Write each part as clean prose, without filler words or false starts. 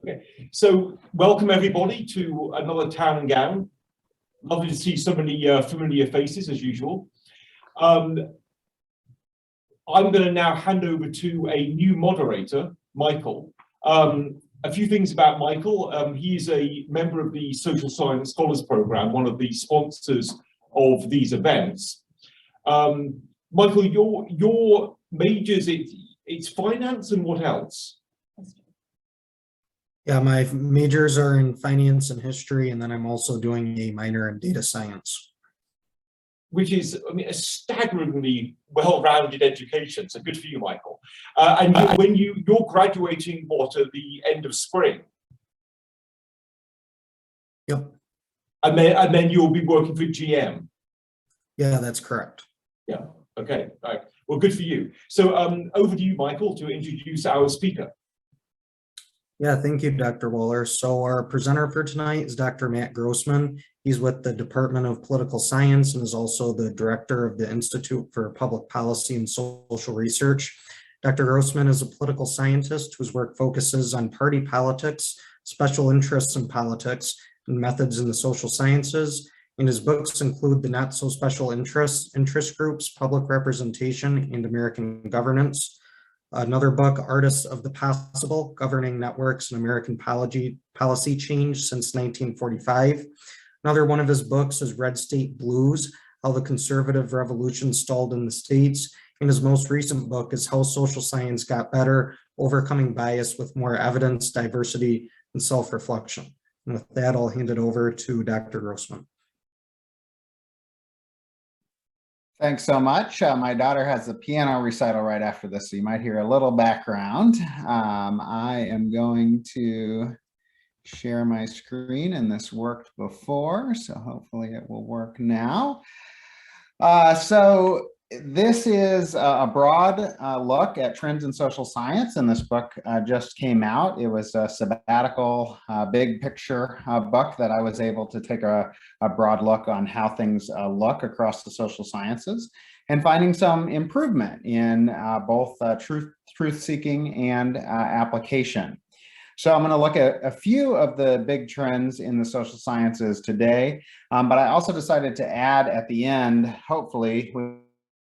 Okay, so welcome everybody to another Town and Gown. Lovely to see so many familiar faces as usual. I'm going to now hand over to a new moderator, Michael. A few things about Michael. He's a member of the Social Science Scholars Program, one of the sponsors of these events. Michael, your majors, it's finance and what else? Yeah, my majors are in finance and history, and then I'm also doing a minor in data science. Which is, I mean, a staggeringly well-rounded education. So good for you, Michael. And when you're graduating, what, at the end of spring? Yep. And then you'll be working for GM. Yeah, that's correct. Yeah. Okay. All right. Well, good for you. So over to you, Michael, to introduce our speaker. Yeah, thank you, Dr. Waller. So our presenter for tonight is Dr. Matt Grossmann. He's with the Department of Political Science and is also the director of the Institute for Public Policy and Social Research. Dr. Grossmann is a political scientist whose work focuses on party politics, special interests in politics, and methods in the social sciences. And his books include The Not So Special Interests, Interest Groups, Public Representation, and American Governance. Another book, Artists of the Possible, Governing Networks and American Policy Change Since 1945. Another one of his books is Red State Blues, How the Conservative Revolution Stalled in the States. And his most recent book is How Social Science Got Better, Overcoming Bias with More Evidence, Diversity, and Self-Reflection. And with that, I'll hand it over to Dr. Grossmann. Thanks so much. My daughter has a piano recital right after this, so you might hear a little background. I am going to share my screen, and this worked before, so hopefully it will work now. So this is a broad look at trends in social science, and this book just came out. It was a sabbatical, big picture book that I was able to take a broad look on how things look across the social sciences and finding some improvement in both truth-seeking and application. So I'm going to look at a few of the big trends in the social sciences today, but I also decided to add at the end, hopefully,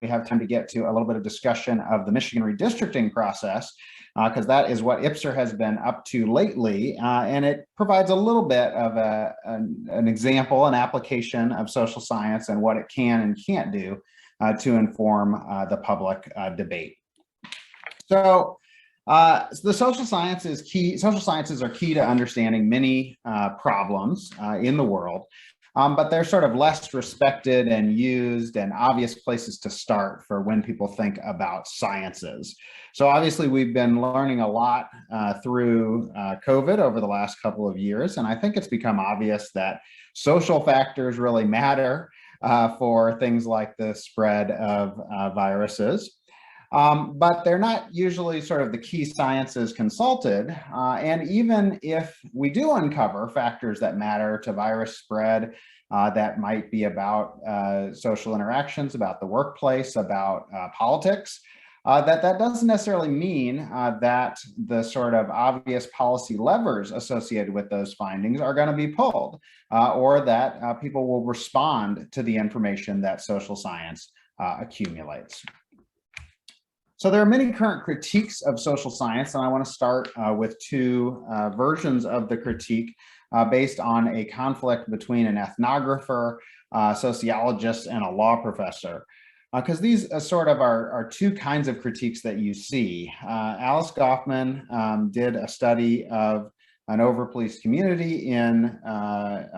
we have time to get to a little bit of discussion of the Michigan redistricting process, because that is what IPSR has been up to lately, and it provides a little bit of an example, an application of social science and what it can and can't do to inform the public debate. So the social sciences are key to understanding many problems in the world. But they're sort of less respected and used and obvious places to start for when people think about sciences. So obviously we've been learning a lot through COVID over the last couple of years, and I think it's become obvious that social factors really matter for things like the spread of viruses. But they're not usually sort of the key sciences consulted. And even if we do uncover factors that matter to virus spread, that might be about social interactions, about the workplace, about politics, that doesn't necessarily mean that the sort of obvious policy levers associated with those findings are going to be pulled, or that people will respond to the information that social science accumulates. So there are many current critiques of social science, and I want to start with two versions of the critique based on a conflict between an ethnographer, sociologist, and a law professor. Because these sort of are two kinds of critiques that you see. Alice Goffman did a study of an over-policed community in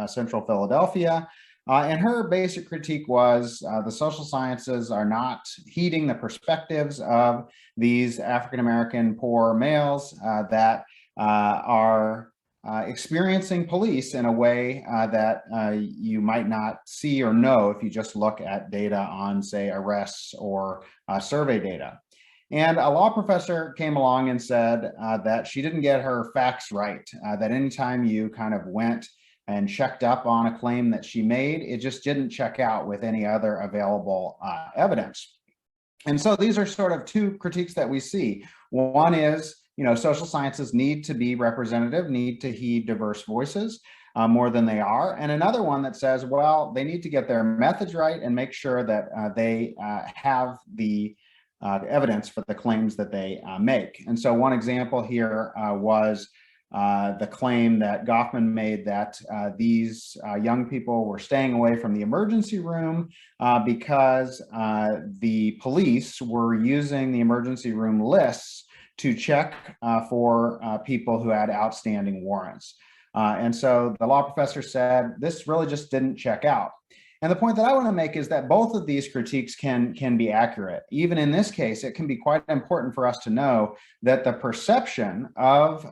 central Philadelphia. And her basic critique was the social sciences are not heeding the perspectives of these African-American poor males that are experiencing police in a way that you might not see or know if you just look at data on, say, arrests or survey data. And a law professor came along and said that she didn't get her facts right, that anytime you kind of went and checked up on a claim that she made, it just didn't check out with any other available evidence. And so these are sort of two critiques that we see. One is social sciences need to be representative, need to heed diverse voices more than they are. And another one that says, well, they need to get their methods right and make sure that they have the evidence for the claims that they make. And so one example here was the claim that Grossmann made that these young people were staying away from the emergency room because the police were using the emergency room lists to check for people who had outstanding warrants. And so the law professor said, this really just didn't check out. And the point that I want to make is that both of these critiques can be accurate. Even in this case, it can be quite important for us to know that the perception of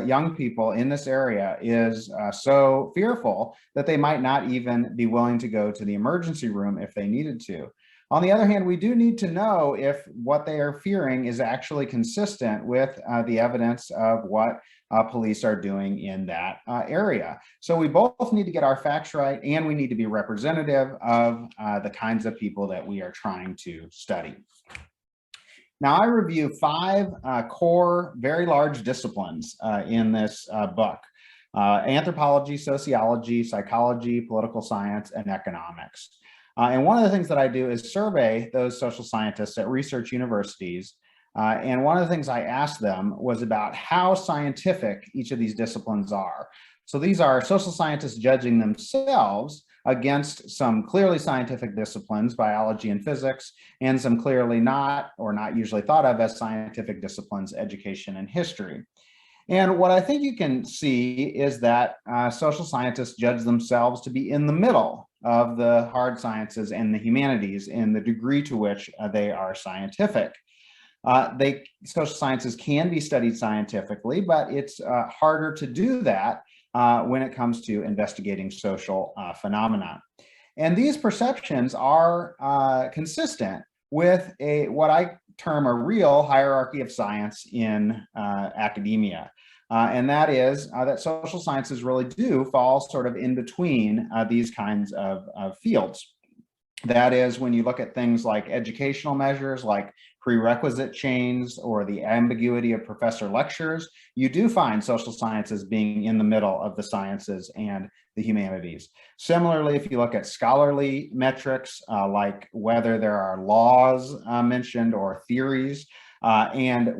young people in this area is so fearful that they might not even be willing to go to the emergency room if they needed to. On the other hand, we do need to know if what they are fearing is actually consistent with the evidence of what police are doing in that area. So we both need to get our facts right, and we need to be representative of the kinds of people that we are trying to study. Now, I review 5 core, very large disciplines in this book: anthropology, sociology, psychology, political science, and economics. And one of the things that I do is survey those social scientists at research universities. And one of the things I asked them was about how scientific each of these disciplines are. So these are social scientists judging themselves against some clearly scientific disciplines, biology and physics, and some clearly not, or not usually thought of as scientific disciplines, education and history. And what I think you can see is that social scientists judge themselves to be in the middle of the hard sciences and the humanities in the degree to which they are scientific. Social sciences can be studied scientifically, but it's harder to do that when it comes to investigating social phenomena. And these perceptions are consistent with what I term a real hierarchy of science in academia. And that is that social sciences really do fall sort of in between these kinds of fields. That is, when you look at things like educational measures, like prerequisite chains or the ambiguity of professor lectures, you do find social sciences being in the middle of the sciences and the humanities. Similarly, if you look at scholarly metrics, like whether there are laws mentioned or theories, and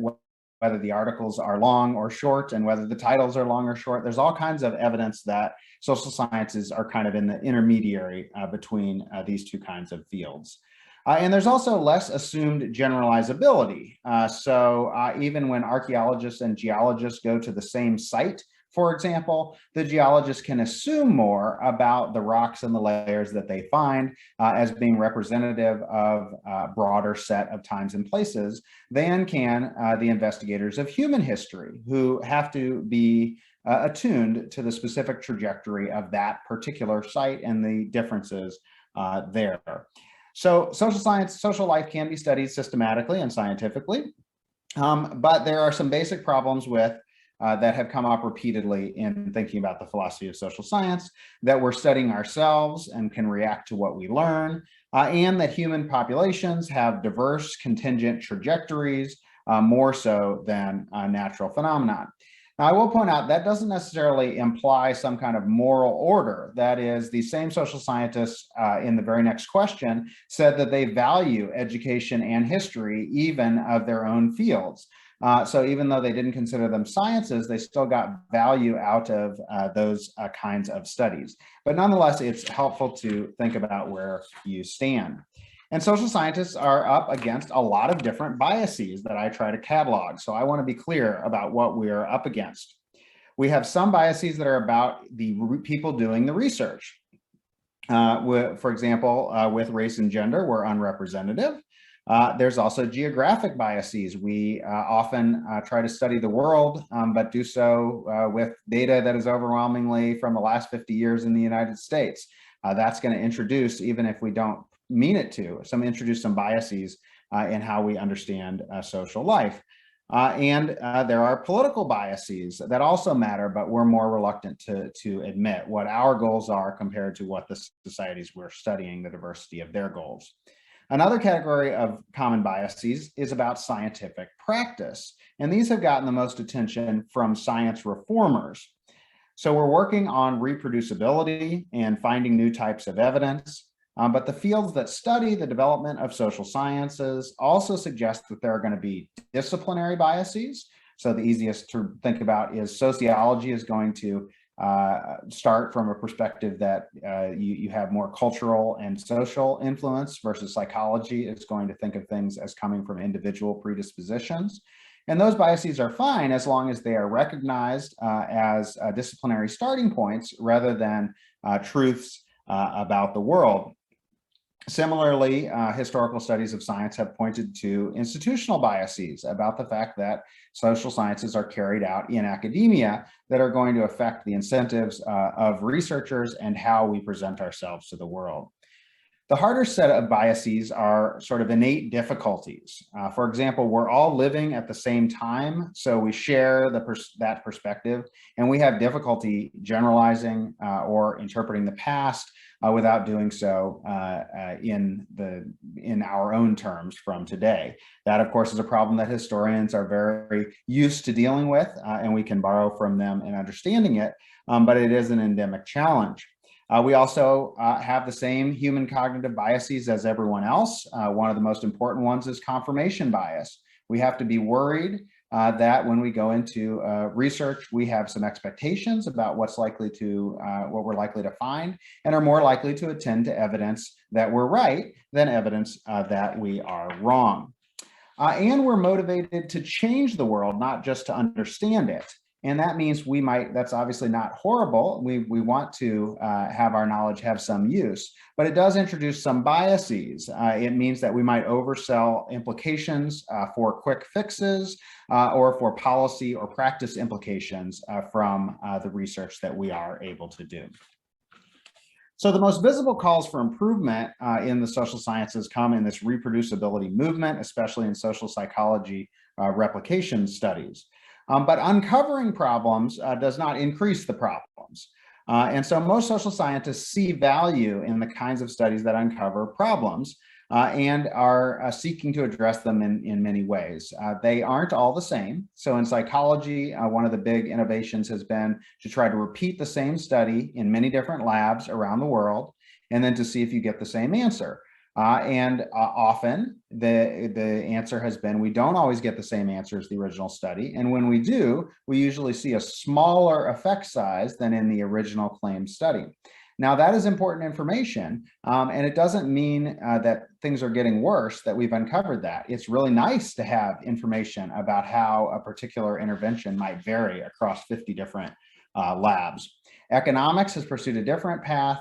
whether the articles are long or short, and whether the titles are long or short, there's all kinds of evidence that social sciences are kind of in the intermediary between these two kinds of fields. And there's also less assumed generalizability. So even when archaeologists and geologists go to the same site, for example, the geologist can assume more about the rocks and the layers that they find as being representative of a broader set of times and places than can the investigators of human history, who have to be attuned to the specific trajectory of that particular site and the differences there. So social life can be studied systematically and scientifically, but there are some basic problems with that have come up repeatedly in thinking about the philosophy of social science, that we're studying ourselves and can react to what we learn, and that human populations have diverse contingent trajectories, more so than natural phenomena. Now, I will point out that doesn't necessarily imply some kind of moral order. That is, the same social scientists in the very next question said that they value education and history, even of their own fields. So even though they didn't consider them sciences, they still got value out of those kinds of studies. But nonetheless, it's helpful to think about where you stand. And social scientists are up against a lot of different biases that I try to catalog. So I want to be clear about what we're up against. We have some biases that are about the people doing the research. For example, with race and gender, we're unrepresentative. There's also geographic biases. We often try to study the world, but do so with data that is overwhelmingly from the last 50 years in the United States. That's going to introduce, even if we don't mean it to, introduce some biases in how we understand social life. And there are political biases that also matter, but we're more reluctant to admit what our goals are compared to what the societies we're studying, the diversity of their goals. Another category of common biases is about scientific practice, and these have gotten the most attention from science reformers. So we're working on reproducibility and finding new types of evidence, but the fields that study the development of social sciences also suggest that there are going to be disciplinary biases. So the easiest to think about is sociology is going to start from a perspective that you have more cultural and social influence, versus psychology is going to think of things as coming from individual predispositions. And those biases are fine as long as they are recognized as disciplinary starting points rather than truths about the world. Similarly, historical studies of science have pointed to institutional biases about the fact that social sciences are carried out in academia that are going to affect the incentives of researchers and how we present ourselves to the world. The harder set of biases are sort of innate difficulties. For example, we're all living at the same time, so we share that perspective, and we have difficulty generalizing or interpreting the past without doing so in our own terms from today. That, of course, is a problem that historians are very used to dealing with, and we can borrow from them in understanding it, but it is an endemic challenge. We also have the same human cognitive biases as everyone else. One of the most important ones is confirmation bias. We have to be worried that when we go into research, we have some expectations about what we're likely to find, and are more likely to attend to evidence that we're right than evidence that we are wrong. And we're motivated to change the world, not just to understand it. And that means that's obviously not horrible. We want to have our knowledge have some use, but it does introduce some biases. It means that we might oversell implications for quick fixes or for policy or practice implications from the research that we are able to do. So the most visible calls for improvement in the social sciences come in this reproducibility movement, especially in social psychology replication studies. But uncovering problems does not increase the problems. And so most social scientists see value in the kinds of studies that uncover problems and are seeking to address them in many ways. They aren't all the same. So in psychology, one of the big innovations has been to try to repeat the same study in many different labs around the world, and then to see if you get the same answer. And often the answer has been we don't always get the same answer as the original study. And when we do, we usually see a smaller effect size than in the original claimed study. Now, that is important information, and it doesn't mean that things are getting worse, that we've uncovered that. It's really nice to have information about how a particular intervention might vary across 50 different labs. Economics has pursued a different path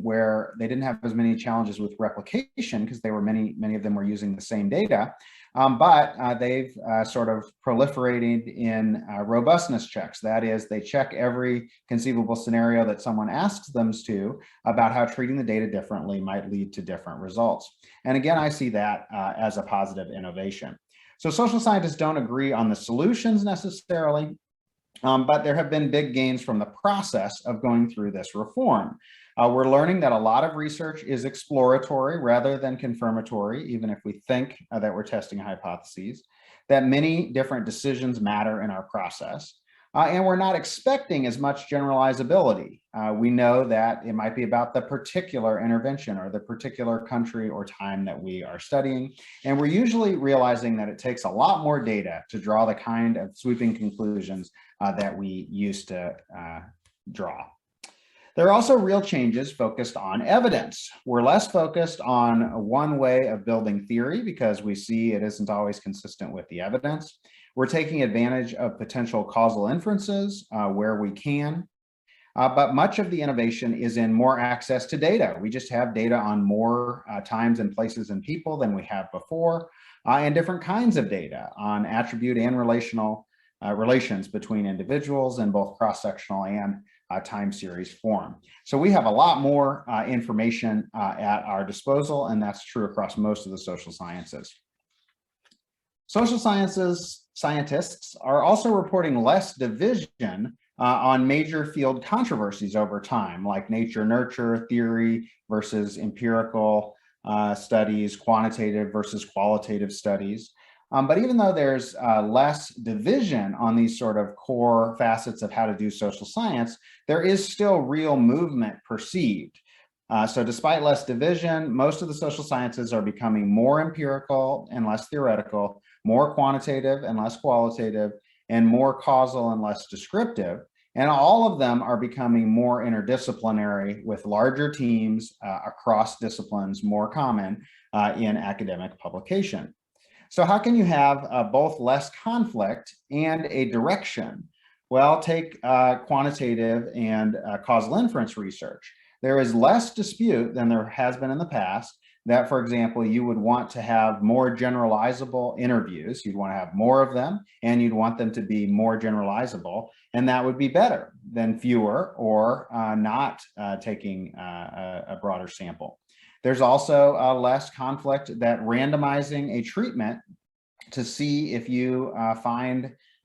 where they didn't have as many challenges with replication because many of them were using the same data, but they've sort of proliferated in robustness checks. That is, they check every conceivable scenario that someone asks them to about how treating the data differently might lead to different results. And again, I see that as a positive innovation. So social scientists don't agree on the solutions necessarily, but there have been big gains from the process of going through this reform. We're learning that a lot of research is exploratory rather than confirmatory, even if we think that we're testing hypotheses, that many different decisions matter in our process, and we're not expecting as much generalizability. We know that it might be about the particular intervention or the particular country or time that we are studying, and we're usually realizing that it takes a lot more data to draw the kind of sweeping conclusions that we used to draw. There are also real changes focused on evidence. We're less focused on one way of building theory because we see it isn't always consistent with the evidence. We're taking advantage of potential causal inferences where we can, but much of the innovation is in more access to data. We just have data on more times and places and people than we have before, and different kinds of data on attribute and relational relations between individuals in both cross-sectional and time series form. So we have a lot more information at our disposal, and that's true across most of the social sciences. Social scientists are also reporting less division on major field controversies over time, like nature-nurture theory versus empirical studies, quantitative versus qualitative studies. But even though there's less division on these sort of core facets of how to do social science, there is still real movement perceived. So despite less division, most of the social sciences are becoming more empirical and less theoretical, more quantitative and less qualitative, and more causal and less descriptive. And all of them are becoming more interdisciplinary with larger teams across disciplines, more common in academic publication. So how can you have both less conflict and a direction? Well, take quantitative and causal inference research. There is less dispute than there has been in the past that, for example, you would want to have more generalizable interviews. You'd want to have more of them, and you'd want them to be more generalizable, and that would be better than fewer or not taking a broader sample. There's also less conflict that randomizing a treatment to see if you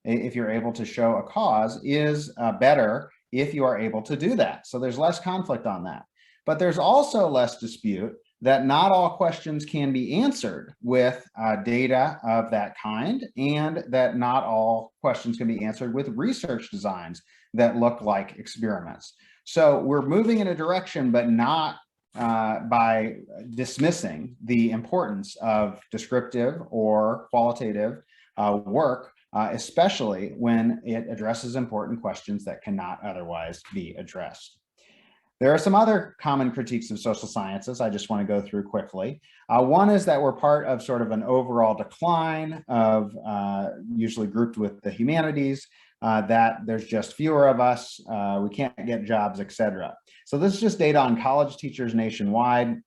if you're able to show a cause is better if you are able to do that. So there's less conflict on that. But there's also less dispute that not all questions can be answered with data of that kind, and that not all questions can be answered with research designs that look like experiments. So we're moving in a direction, but not by dismissing the importance of descriptive or qualitative work, especially when it addresses important questions that cannot otherwise be addressed. There are some other common critiques of social sciences I just want to go through quickly. One is that we're part of sort of an overall decline of usually grouped with the humanities, that there's just fewer of us, we can't get jobs, etc. So this is just data on college teachers nationwide.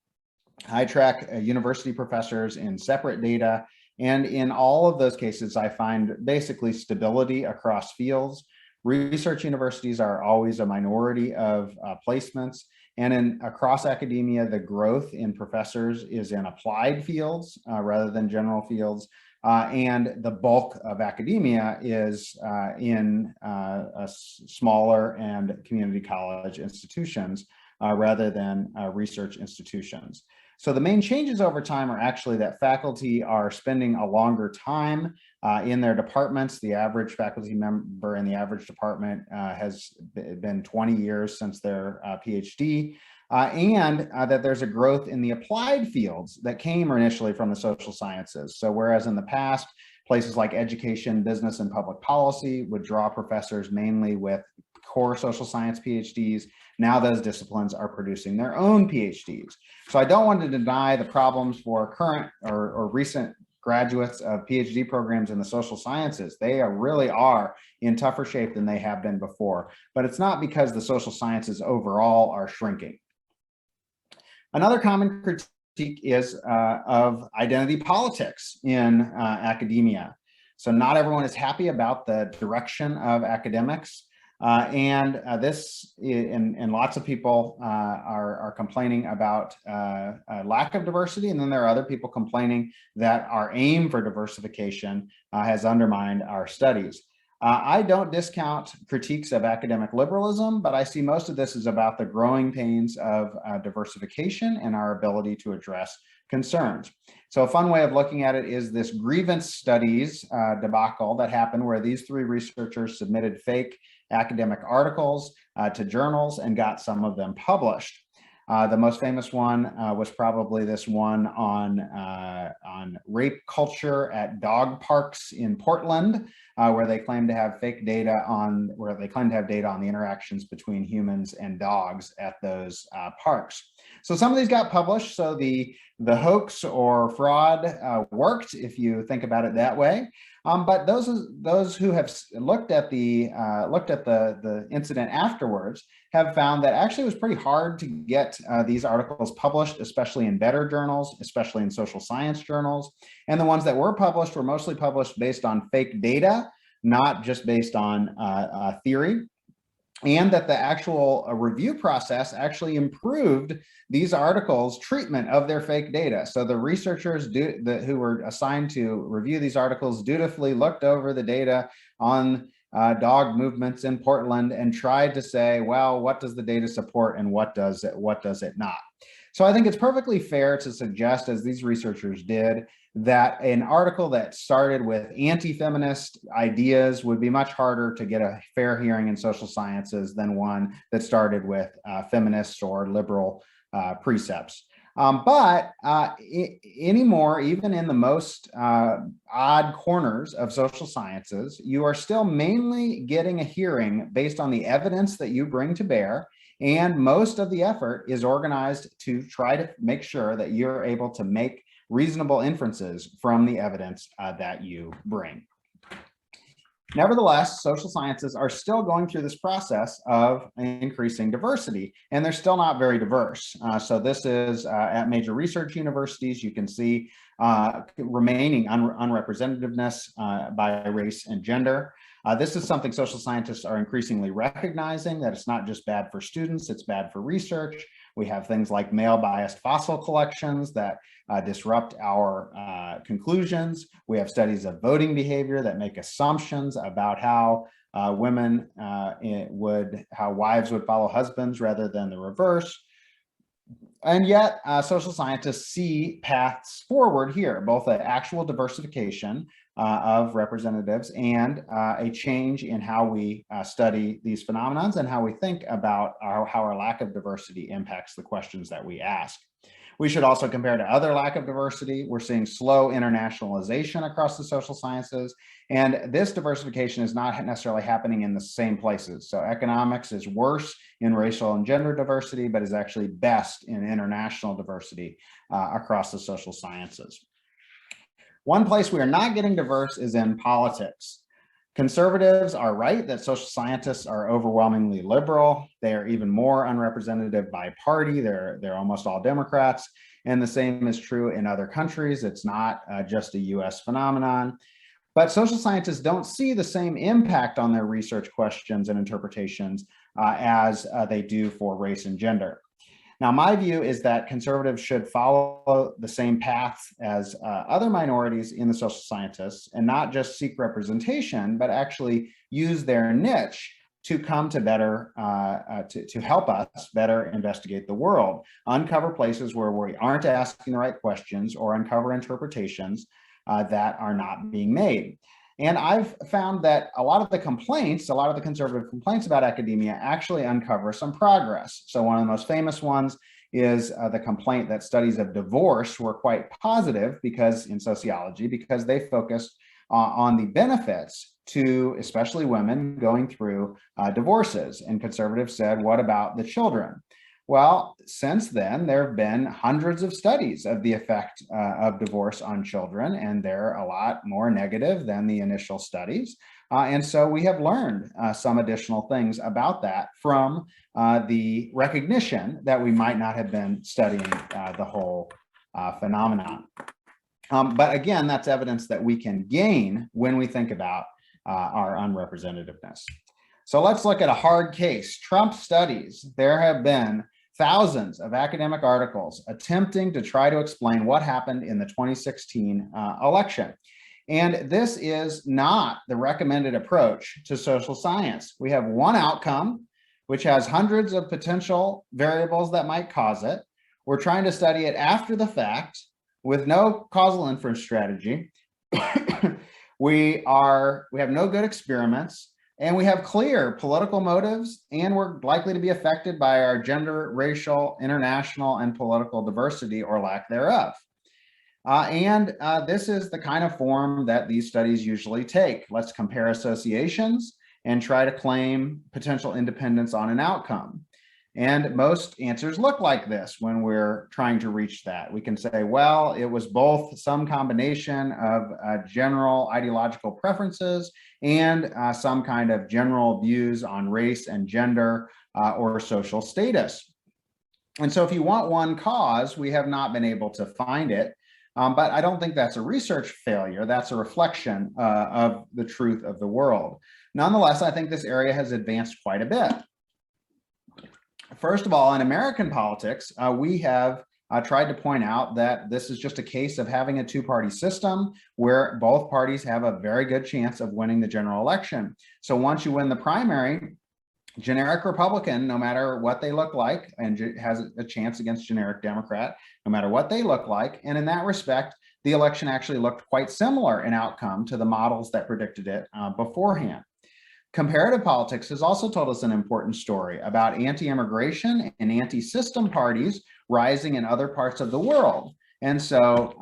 I track university professors in separate data, and in all of those cases, I find basically stability across fields. Research universities are always a minority of placements, and across academia, the growth in professors is in applied fields rather than general fields. And the bulk of academia is in smaller and community college institutions rather than research institutions. So the main changes over time are actually that faculty are spending a longer time in their departments. The average faculty member in the average department has been 20 years since their PhD. And that there's a growth in the applied fields that came initially from the social sciences. So whereas in the past, places like education, business, and public policy would draw professors mainly with core social science PhDs, now those disciplines are producing their own PhDs. So I don't want to deny the problems for current or recent graduates of PhD programs in the social sciences. They really are in tougher shape than they have been before, but it's not because the social sciences overall are shrinking. Another common critique is of identity politics in academia. So not everyone is happy about the direction of academics. And lots of people are complaining about a lack of diversity. And then there are other people complaining that our aim for diversification has undermined our studies. I don't discount critiques of academic liberalism, but I see most of this is about the growing pains of diversification and our ability to address concerns. So a fun way of looking at it is this grievance studies debacle that happened where these three researchers submitted fake academic articles to journals and got some of them published. The most famous one was probably this one on rape culture at dog parks in Portland, where they claim to have fake data on, the interactions between humans and dogs at those parks. So some of these got published. So the hoax or fraud worked, if you think about it that way. But those who have looked at the incident afterwards have found that actually it was pretty hard to get these articles published, especially in better journals, especially in social science journals. And the ones that were published were mostly published based on fake data, not just based on theory. And that the actual review process actually improved these articles' treatment of their fake data. So the researchers who were assigned to review these articles dutifully looked over the data on dog movements in Portland and tried to say, well, what does the data support and what does it not? So I think it's perfectly fair to suggest, as these researchers did, that an article that started with anti-feminist ideas would be much harder to get a fair hearing in social sciences than one that started with feminist or liberal precepts. But anymore, even in the most odd corners of social sciences, you are still mainly getting a hearing based on the evidence that you bring to bear. And most of the effort is organized to try to make sure that you're able to make reasonable inferences from the evidence that you bring. Nevertheless, social sciences are still going through this process of increasing diversity, and they're still not very diverse. So this is at major research universities. You can see remaining unrepresentativeness by race and gender. This is something social scientists are increasingly recognizing, that it's not just bad for students, it's bad for research. We have things like male-biased fossil collections that disrupt our conclusions. We have studies of voting behavior that make assumptions about how how wives would follow husbands rather than the reverse. And yet, social scientists see paths forward here, both an actual diversification of representatives and a change in how we study these phenomenons and how we think about how our lack of diversity impacts the questions that we ask. We should also compare to other lack of diversity. We're seeing slow internationalization across the social sciences, and this diversification is not necessarily happening in the same places. So economics is worse in racial and gender diversity, but is actually best in international diversity across the social sciences. One place we are not getting diverse is in politics. Conservatives are right that social scientists are overwhelmingly liberal. They are even more unrepresentative by party. They're almost all Democrats. And the same is true in other countries. It's not just a US phenomenon. But social scientists don't see the same impact on their research questions and interpretations as they do for race and gender. Now, my view is that conservatives should follow the same path as other minorities in the social scientists and not just seek representation, but actually use their niche to come to better, to help us better investigate the world, uncover places where we aren't asking the right questions or uncover interpretations that are not being made. And I've found that a lot of the conservative complaints about academia actually uncover some progress. So one of the most famous ones is the complaint that studies of divorce were quite positive in sociology, because they focused on the benefits to especially women going through divorces. And conservatives said, what about the children? Well, since then, there have been hundreds of studies of the effect of divorce on children, and they're a lot more negative than the initial studies. And so we have learned some additional things about that from the recognition that we might not have been studying the whole phenomenon. But again, that's evidence that we can gain when we think about our unrepresentativeness. So let's look at a hard case. Trump studies. There have been thousands of academic articles attempting to try to explain what happened in the 2016 election. And this is not the recommended approach to social science. We have one outcome, which has hundreds of potential variables that might cause it. We're trying to study it after the fact with no causal inference strategy. We have no good experiments. And we have clear political motives, and we're likely to be affected by our gender, racial, international, and political diversity or lack thereof. This is the kind of form that these studies usually take. Let's compare associations and try to claim potential independence on an outcome. And most answers look like this when we're trying to reach that. We can say, well, it was both some combination of general ideological preferences and some kind of general views on race and gender or social status. And so if you want one cause, we have not been able to find it. But I don't think that's a research failure. That's a reflection of the truth of the world. Nonetheless, I think this area has advanced quite a bit. First of all, in American politics, we have tried to point out that this is just a case of having a two-party system where both parties have a very good chance of winning the general election. So once you win the primary, generic Republican, no matter what they look like, and has a chance against generic Democrat, no matter what they look like. And in that respect, the election actually looked quite similar in outcome to the models that predicted it beforehand. Comparative politics has also told us an important story about anti-immigration and anti-system parties rising in other parts of the world. And so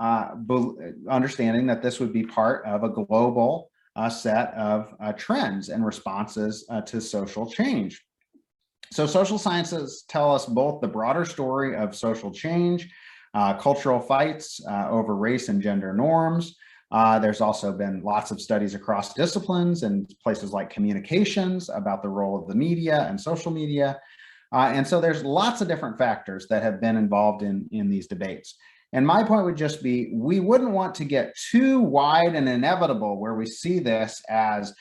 understanding that this would be part of a global set of trends and responses to social change. So social sciences tell us both the broader story of social change, cultural fights over race and gender norms. There's also been lots of studies across disciplines and places like communications about the role of the media and social media. And so there's lots of different factors that have been involved in these debates. And my point would just be, we wouldn't want to get too wide and inevitable where we see this as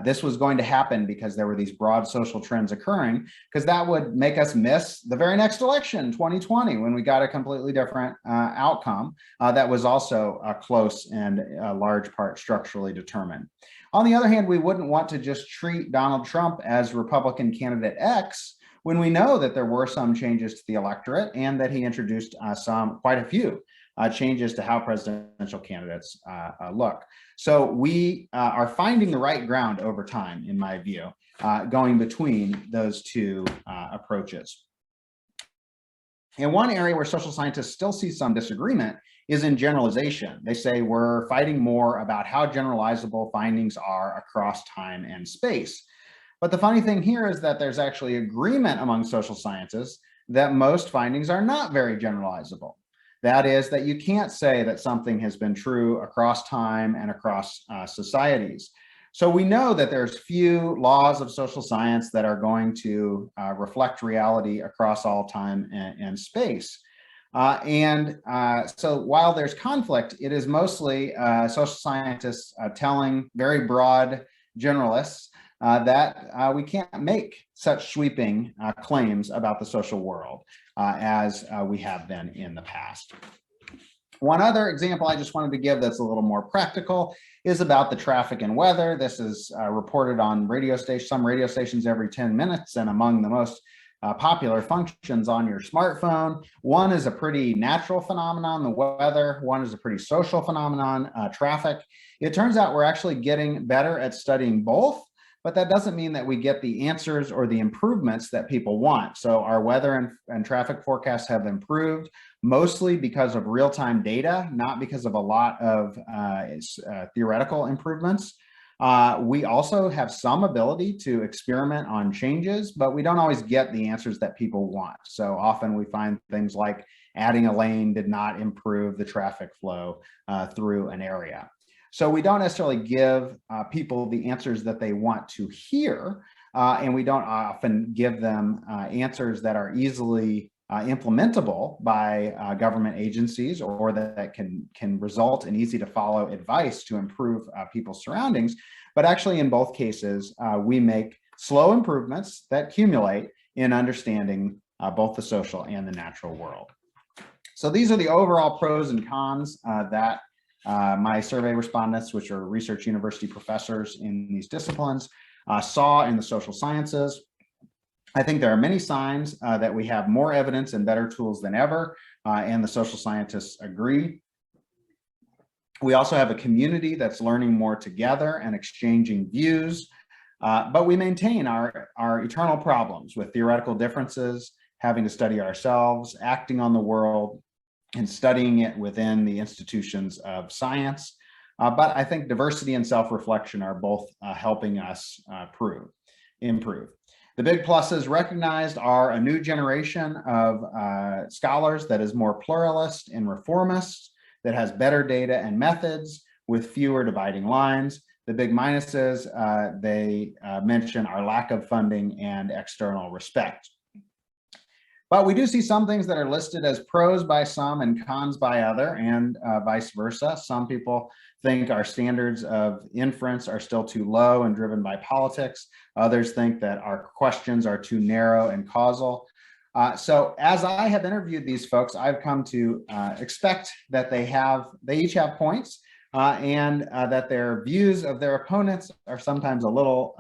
this was going to happen because there were these broad social trends occurring, because that would make us miss the very next election, 2020, when we got a completely different outcome that was also close and a large part structurally determined. On the other hand, we wouldn't want to just treat Donald Trump as Republican candidate X when we know that there were some changes to the electorate and that he introduced quite a few changes to how presidential candidates look. So we are finding the right ground over time, in my view, going between those two approaches. And one area where social scientists still see some disagreement is in generalization. They say we're fighting more about how generalizable findings are across time and space. But the funny thing here is that there's actually agreement among social scientists that most findings are not very generalizable. That is, that you can't say that something has been true across time and across societies. So we know that there's few laws of social science that are going to reflect reality across all time and space. So while there's conflict, it is mostly social scientists telling very broad generalists that we can't make such sweeping claims about the social world as we have been in the past. One other example I just wanted to give that's a little more practical is about the traffic and weather. This is reported on some radio stations every 10 minutes, and among the most popular functions on your smartphone. One is a pretty natural phenomenon, the weather. One is a pretty social phenomenon, traffic. It turns out we're actually getting better at studying both, but that doesn't mean that we get the answers or the improvements that people want. So our weather and traffic forecasts have improved, mostly because of real-time data, not because of a lot of theoretical improvements. We also have some ability to experiment on changes, but we don't always get the answers that people want. So often we find things like adding a lane did not improve the traffic flow through an area. So we don't necessarily give people the answers that they want to hear, and we don't often give them answers that are easily implementable by government agencies, or that can result in easy to follow advice to improve people's surroundings. But actually in both cases, we make slow improvements that accumulate in understanding both the social and the natural world. So these are the overall pros and cons that my survey respondents, which are research university professors in these disciplines, saw in the social sciences. I think there are many signs that we have more evidence and better tools than ever, and the social scientists agree. We also have a community that's learning more together and exchanging views, but we maintain our eternal problems with theoretical differences, having to study ourselves, acting on the world, and studying it within the institutions of science. But I think diversity and self-reflection are both helping us improve. The big pluses recognized are a new generation of scholars that is more pluralist and reformist, that has better data and methods with fewer dividing lines. The big minuses, they mention our lack of funding and external respect. But we do see some things that are listed as pros by some and cons by other, and vice versa. Some people think our standards of inference are still too low and driven by politics. Others think that our questions are too narrow and causal. So as I have interviewed these folks, I've come to expect that they each have points and that their views of their opponents are sometimes a little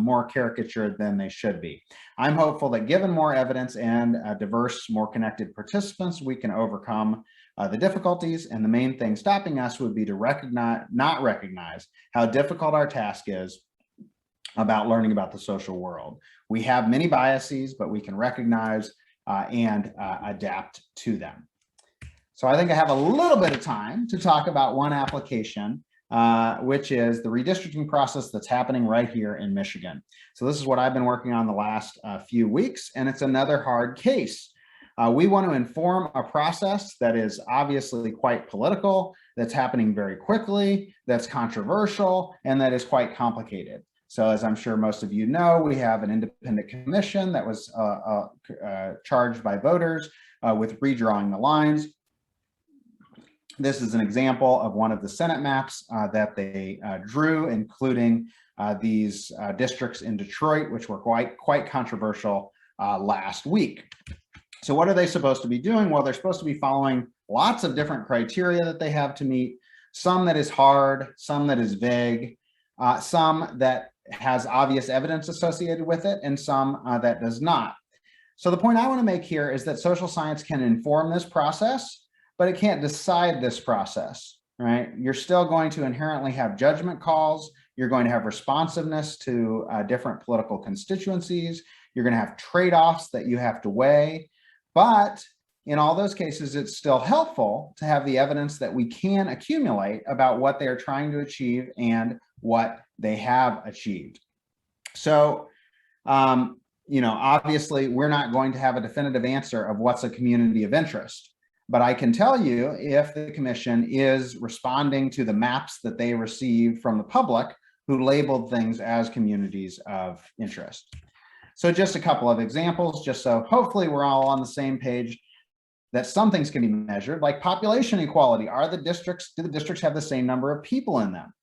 more caricatured than they should be. I'm hopeful that given more evidence and diverse, more connected participants, we can overcome the difficulties, and the main thing stopping us would be to not recognize how difficult our task is about learning about the social world. We have many biases, but we can recognize and adapt to them. So I think I have a little bit of time to talk about one application, which is the redistricting process that's happening right here in Michigan. So this is what I've been working on the last few weeks, and it's another hard case. We want to inform a process that is obviously quite political, that's happening very quickly, that's controversial, and that is quite complicated. So as I'm sure most of you know, we have an independent commission that was charged by voters with redrawing the lines. This is an example of one of the Senate maps that they drew, including these districts in Detroit, which were quite controversial last week. So what are they supposed to be doing? Well, they're supposed to be following lots of different criteria that they have to meet, some that is hard, some that is vague, some that has obvious evidence associated with it, and some that does not. So the point I want to make here is that social science can inform this process, but it can't decide this process, right? You're still going to inherently have judgment calls. You're going to have responsiveness to different political constituencies. You're going to have trade-offs that you have to weigh. But in all those cases, it's still helpful to have the evidence that we can accumulate about what they are trying to achieve and what they have achieved. So, obviously, we're not going to have a definitive answer of what's a community of interest. But I can tell you if the commission is responding to the maps that they received from the public who labeled things as communities of interest. So just a couple of examples, just so hopefully we're all on the same page that some things can be measured, like population equality. Do the districts have the same number of people in them?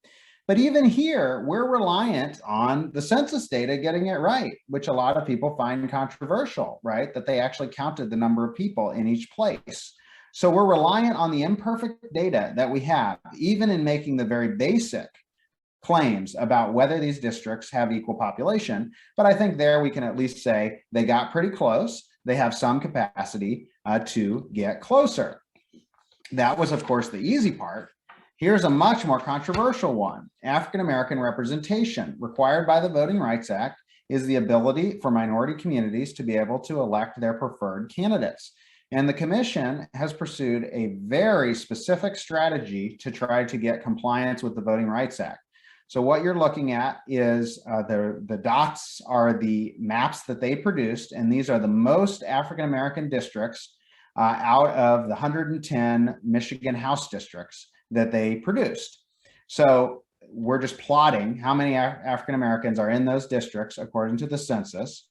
But even here, we're reliant on the census data getting it right, which a lot of people find controversial, right? That they actually counted the number of people in each place. So we're reliant on the imperfect data that we have, even in making the very basic claims about whether these districts have equal population. But I think there we can at least say they got pretty close. They have some capacity to get closer. That was, of course, the easy part. Here's a much more controversial one. African-American representation required by the Voting Rights Act is the ability for minority communities to be able to elect their preferred candidates. And the commission has pursued a very specific strategy to try to get compliance with the Voting Rights Act. So what you're looking at is the dots are the maps that they produced, and these are the most African-American districts out of the 110 Michigan House districts that they produced. So we're just plotting how many African-Americans are in those districts according to the census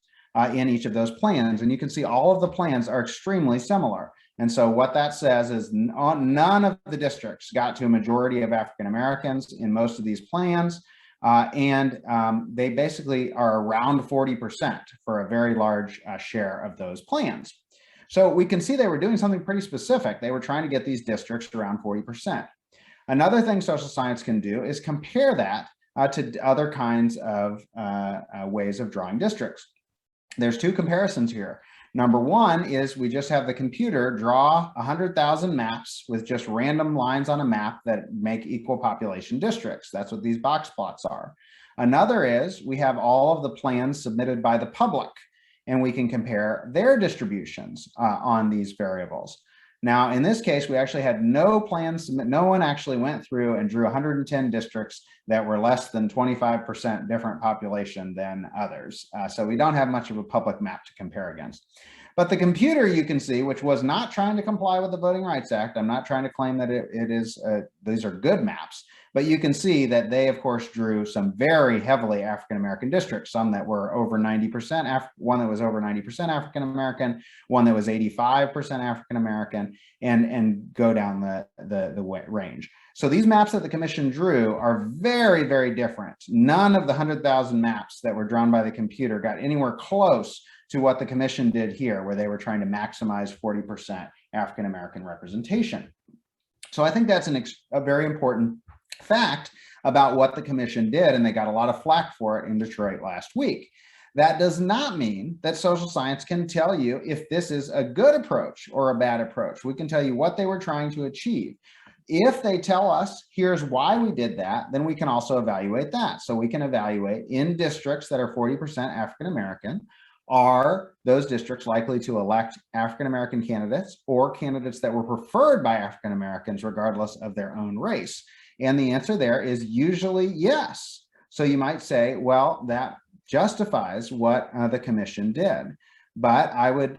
in each of those plans. And you can see all of the plans are extremely similar. And so what that says is none of the districts got to a majority of African-Americans in most of these plans. They basically are around 40% for a very large share of those plans. So we can see they were doing something pretty specific. They were trying to get these districts to around 40%. Another thing social science can do is compare that to other kinds of ways of drawing districts. There's two comparisons here. Number one is we just have the computer draw 100,000 maps with just random lines on a map that make equal population districts. That's what these box plots are. Another is we have all of the plans submitted by the public, and we can compare their distributions on these variables. Now, in this case, we actually had no plans submitted. No one actually went through and drew 110 districts that were less than 25% different population than others. So we don't have much of a public map to compare against. But the computer, you can see, which was not trying to comply with the Voting Rights Act. I'm not trying to claim that these are good maps, but you can see that they, of course, drew some very heavily African-American districts, some that were over 90%, one that was over 90% African-American, one that was 85% African-American, and go down the range. So these maps that the commission drew are very, very different. None of the 100,000 maps that were drawn by the computer got anywhere close to what the commission did here, where they were trying to maximize 40% African-American representation. So I think that's a very important fact about what the commission did, and they got a lot of flack for it in Detroit last week. That does not mean that social science can tell you if this is a good approach or a bad approach. We can tell you what they were trying to achieve. If they tell us, here's why we did that, then we can also evaluate that. So we can evaluate in districts that are 40% African-American, are those districts likely to elect African-American candidates or candidates that were preferred by African-Americans regardless of their own race? And the answer there is usually yes. So you might say, well, that justifies what the commission did. But I would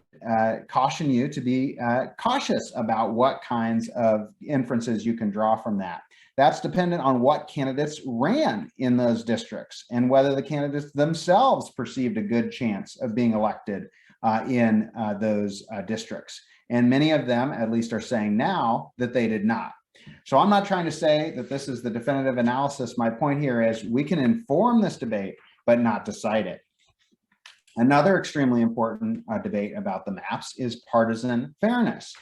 caution you to be cautious about what kinds of inferences you can draw from that. That's dependent on what candidates ran in those districts and whether the candidates themselves perceived a good chance of being elected in those districts. And many of them, at least, are saying now that they did not. So I'm not trying to say that this is the definitive analysis. My point here is we can inform this debate, but not decide it. Another extremely important debate about the maps is partisan fairness.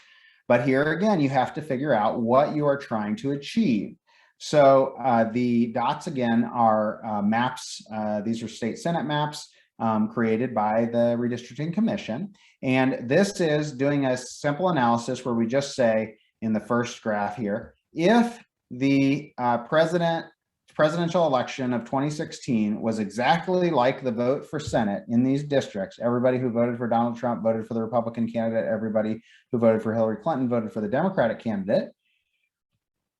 But here again, you have to figure out what you are trying to achieve. So the dots again are maps. These are state Senate maps created by the Redistricting Commission. And this is doing a simple analysis where we just say in the first graph here, if the presidential election of 2016 was exactly like the vote for Senate in these districts, everybody who voted for Donald Trump voted for the Republican candidate, everybody who voted for Hillary Clinton voted for the Democratic candidate,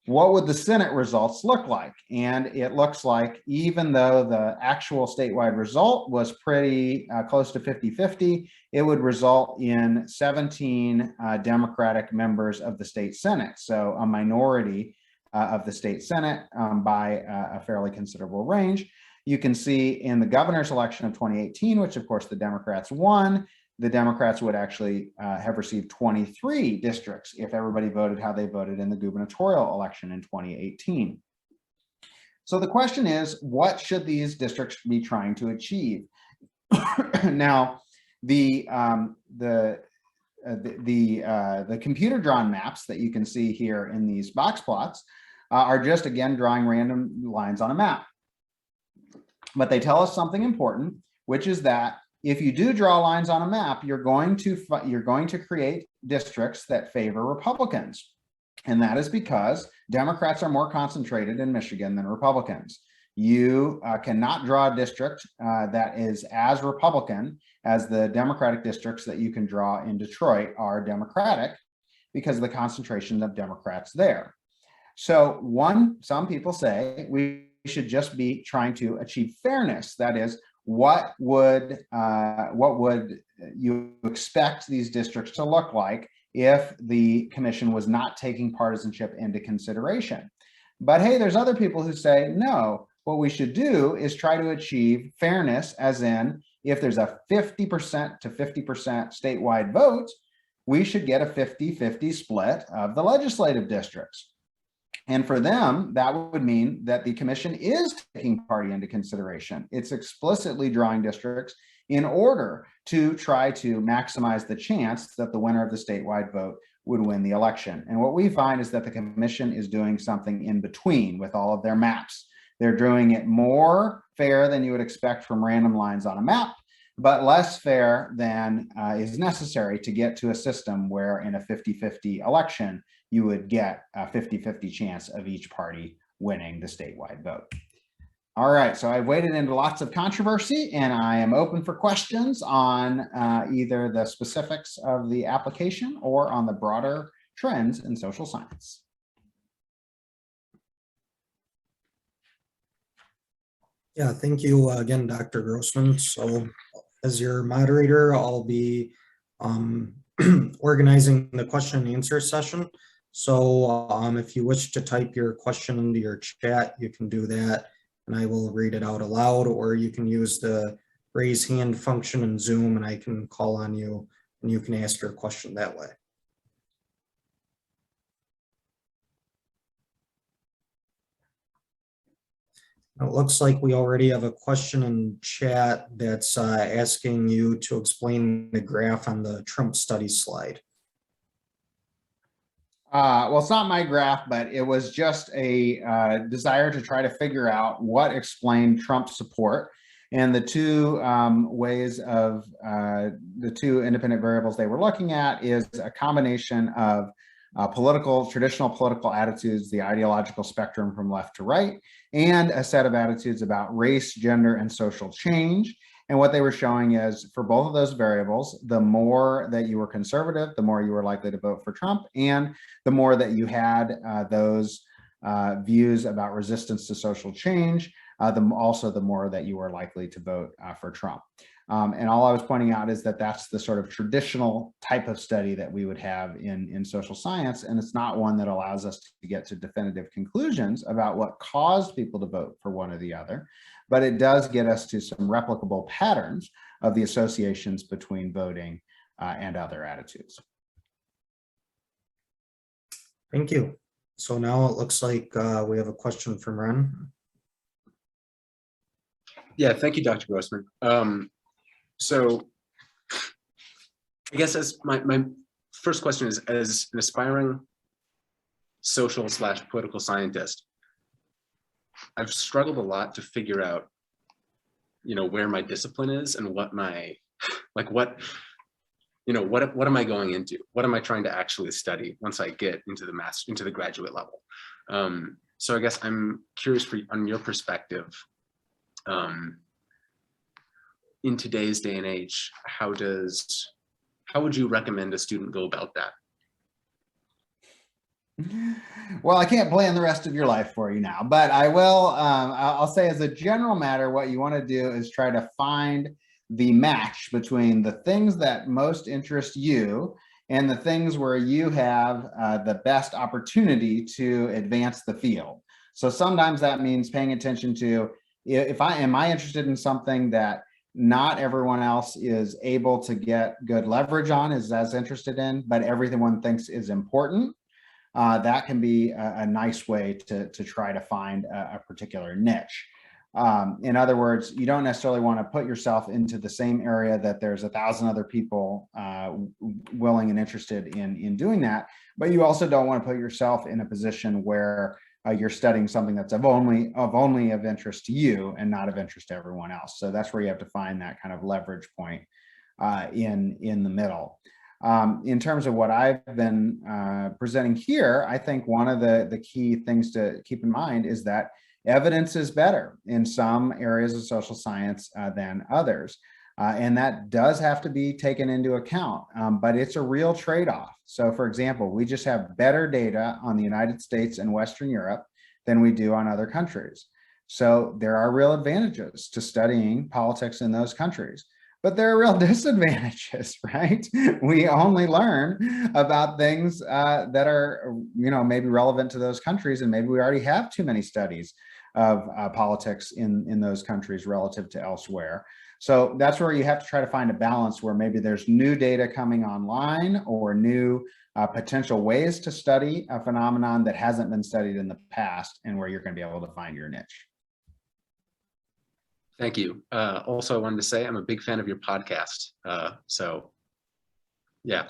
what would the Senate results look like? And it looks like even though the actual statewide result was pretty close to 50-50, it would result in 17 Democratic members of the state Senate. So a minority of the state Senate by a fairly considerable range. You can see in the governor's election of 2018, which of course the Democrats won, the Democrats would actually have received 23 districts if everybody voted how they voted in the gubernatorial election in 2018. So the question is, what should these districts be trying to achieve? Now, the computer drawn maps that you can see here in these box plots are just, again, drawing random lines on a map. But they tell us something important, which is that if you do draw lines on a map, you're going to create districts that favor Republicans. And that is because Democrats are more concentrated in Michigan than Republicans. You cannot draw a district that is as Republican as the Democratic districts that you can draw in Detroit are Democratic because of the concentration of Democrats there. So some people say we should just be trying to achieve fairness. That is, what would you expect these districts to look like if the commission was not taking partisanship into consideration? But hey, there's other people who say, no, what we should do is try to achieve fairness, as in, if there's a 50% to 50% statewide vote, we should get a 50-50 split of the legislative districts. And for them, that would mean that the commission is taking party into consideration. It's explicitly drawing districts in order to try to maximize the chance that the winner of the statewide vote would win the election. And what we find is that the commission is doing something in between with all of their maps. They're doing it more fair than you would expect from random lines on a map, but less fair than is necessary to get to a system where in a 50-50 election, you would get a 50-50 chance of each party winning the statewide vote. All right, so I've waded into lots of controversy and I am open for questions on either the specifics of the application or on the broader trends in social science. Yeah, thank you again, Dr. Grossman. So as your moderator, I'll be organizing the question and answer session. So if you wish to type your question into your chat, you can do that and I will read it out aloud, or you can use the raise hand function in Zoom and I can call on you and you can ask your question that way. It looks like we already have a question in chat that's asking you to explain the graph on the Trump study slide. Well, it's not my graph, but it was just a desire to try to figure out what explained Trump's support. And the two ways of the two independent variables they were looking at is a combination of traditional political attitudes, the ideological spectrum from left to right, and a set of attitudes about race, gender, and social change. And what they were showing is for both of those variables, the more that you were conservative, the more you were likely to vote for Trump, and the more that you had those views about resistance to social change, also the more that you were likely to vote for Trump. And all I was pointing out is that that's the sort of traditional type of study that we would have in social science, and it's not one that allows us to get to definitive conclusions about what caused people to vote for one or the other, but it does get us to some replicable patterns of the associations between voting and other attitudes. Thank you. So now it looks like we have a question from Ren. Yeah, thank you, Dr. Grossman. So I guess as my first question is, as an aspiring social/political scientist, I've struggled a lot to figure out, where my discipline is and what my, what am I going into? What am I trying to actually study once I get into the graduate level? So I guess I'm curious on your perspective, in today's day and age, how would you recommend a student go about that? Well, I can't plan the rest of your life for you now, but I will. I'll say as a general matter, what you want to do is try to find the match between the things that most interest you and the things where you have the best opportunity to advance the field. So sometimes that means paying attention to, am I interested in something that not everyone else is able to get good leverage on, is as interested in, but everyone thinks is important. That can be a nice way to try to find a particular niche. In other words, you don't necessarily want to put yourself into the same area that there's 1,000 other people willing and interested in doing that, but you also don't want to put yourself in a position where you're studying something that's only of interest to you and not of interest to everyone else. So that's where you have to find that kind of leverage point in the middle. In terms of what I've been presenting here, I think one of the key things to keep in mind is that evidence is better in some areas of social science than others. And that does have to be taken into account, but it's a real trade-off. So for example, we just have better data on the United States and Western Europe than we do on other countries. So there are real advantages to studying politics in those countries, but there are real disadvantages, right? We only learn about things that are, maybe relevant to those countries, and maybe we already have too many studies of politics in those countries relative to elsewhere. So that's where you have to try to find a balance where maybe there's new data coming online or new potential ways to study a phenomenon that hasn't been studied in the past, and where you're going to be able to find your niche. Thank you. Also, I wanted to say I'm a big fan of your podcast. So, yeah.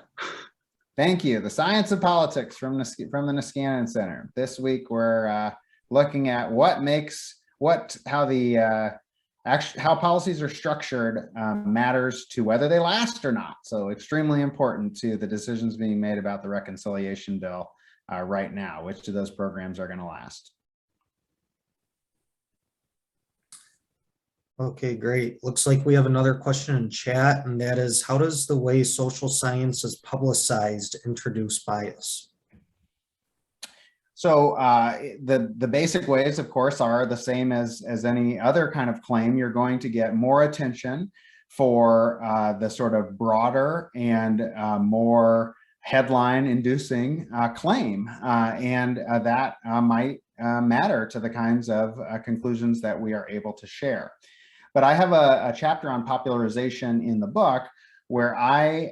Thank you. The Science of Politics from the Niskanen Center. This week we're looking at how policies are structured matters to whether they last or not. So extremely important to the decisions being made about the reconciliation bill right now, which of those programs are going to last. Okay, great. Looks like we have another question in chat, and that is, how does the way social science is publicized introduce bias? So the basic ways, of course, are the same as any other kind of claim. You're going to get more attention for the sort of broader and more headline-inducing claim, and that might matter to the kinds of conclusions that we are able to share. But I have a chapter on popularization in the book where I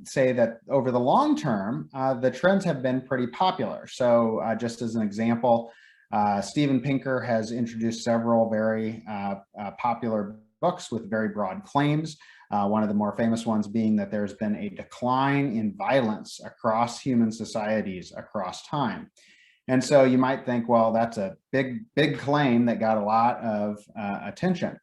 say that over the long term, the trends have been pretty popular. So just as an example, Steven Pinker has introduced several very popular books with very broad claims. One of the more famous ones being that there's been a decline in violence across human societies across time. And so you might think, well, that's a big claim that got a lot of attention.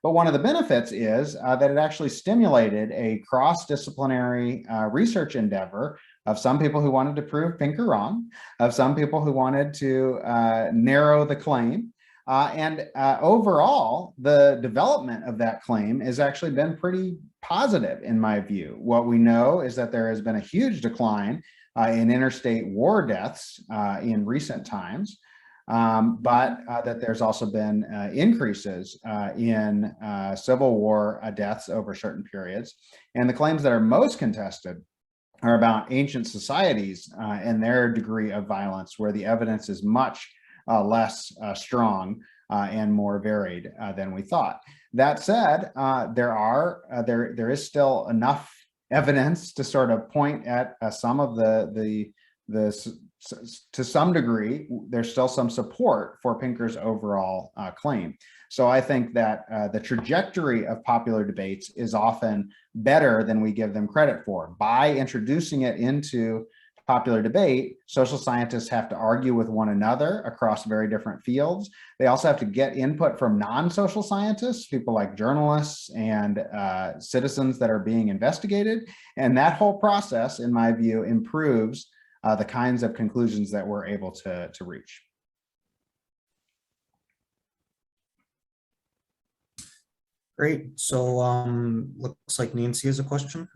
But one of the benefits is that it actually stimulated a cross-disciplinary research endeavor of some people who wanted to prove Pinker wrong, of some people who wanted to narrow the claim. Overall, the development of that claim has actually been pretty positive in my view. What we know is that there has been a huge decline in interstate war deaths in recent times, but that there's also been increases in Civil War deaths over certain periods. And the claims that are most contested are about ancient societies and their degree of violence, where the evidence is much less strong and more varied than we thought. That said, there is still enough evidence to sort of point at some of to some degree, there's still some support for Pinker's overall claim. So I think that the trajectory of popular debates is often better than we give them credit for. By introducing it into popular debate, social scientists have to argue with one another across very different fields. They also have to get input from non-social scientists, people like journalists and citizens that are being investigated. And that whole process, in my view, improves the kinds of conclusions that we're able to reach. Great. So looks like Nancy has a question.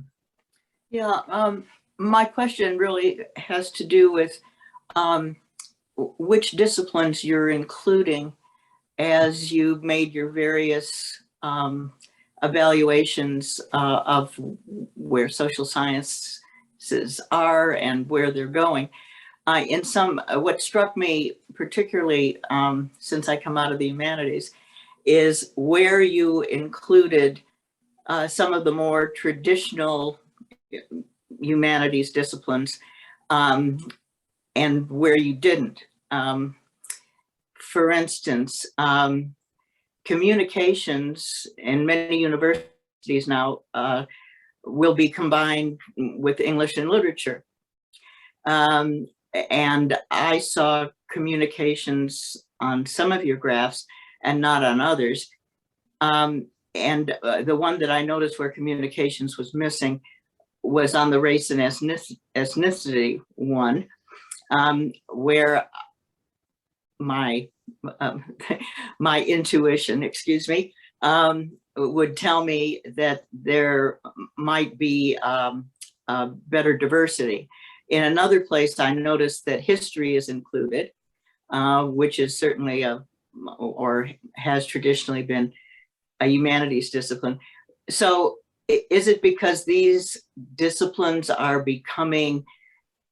Yeah, my question really has to do with which disciplines you're including as you've made your various evaluations of where social sciences are and where they're going. What struck me particularly since I come out of the humanities is where you included some of the more traditional humanities disciplines and where you didn't. For instance, communications in many universities now will be combined with English and literature. And I saw communications on some of your graphs and not on others. And the one that I noticed where communications was missing was on the race and ethnicity one, where my my intuition, excuse me, would tell me that there might be better diversity. In another place, I noticed that history is included, which is certainly or has traditionally been a humanities discipline. So is it because these disciplines are becoming,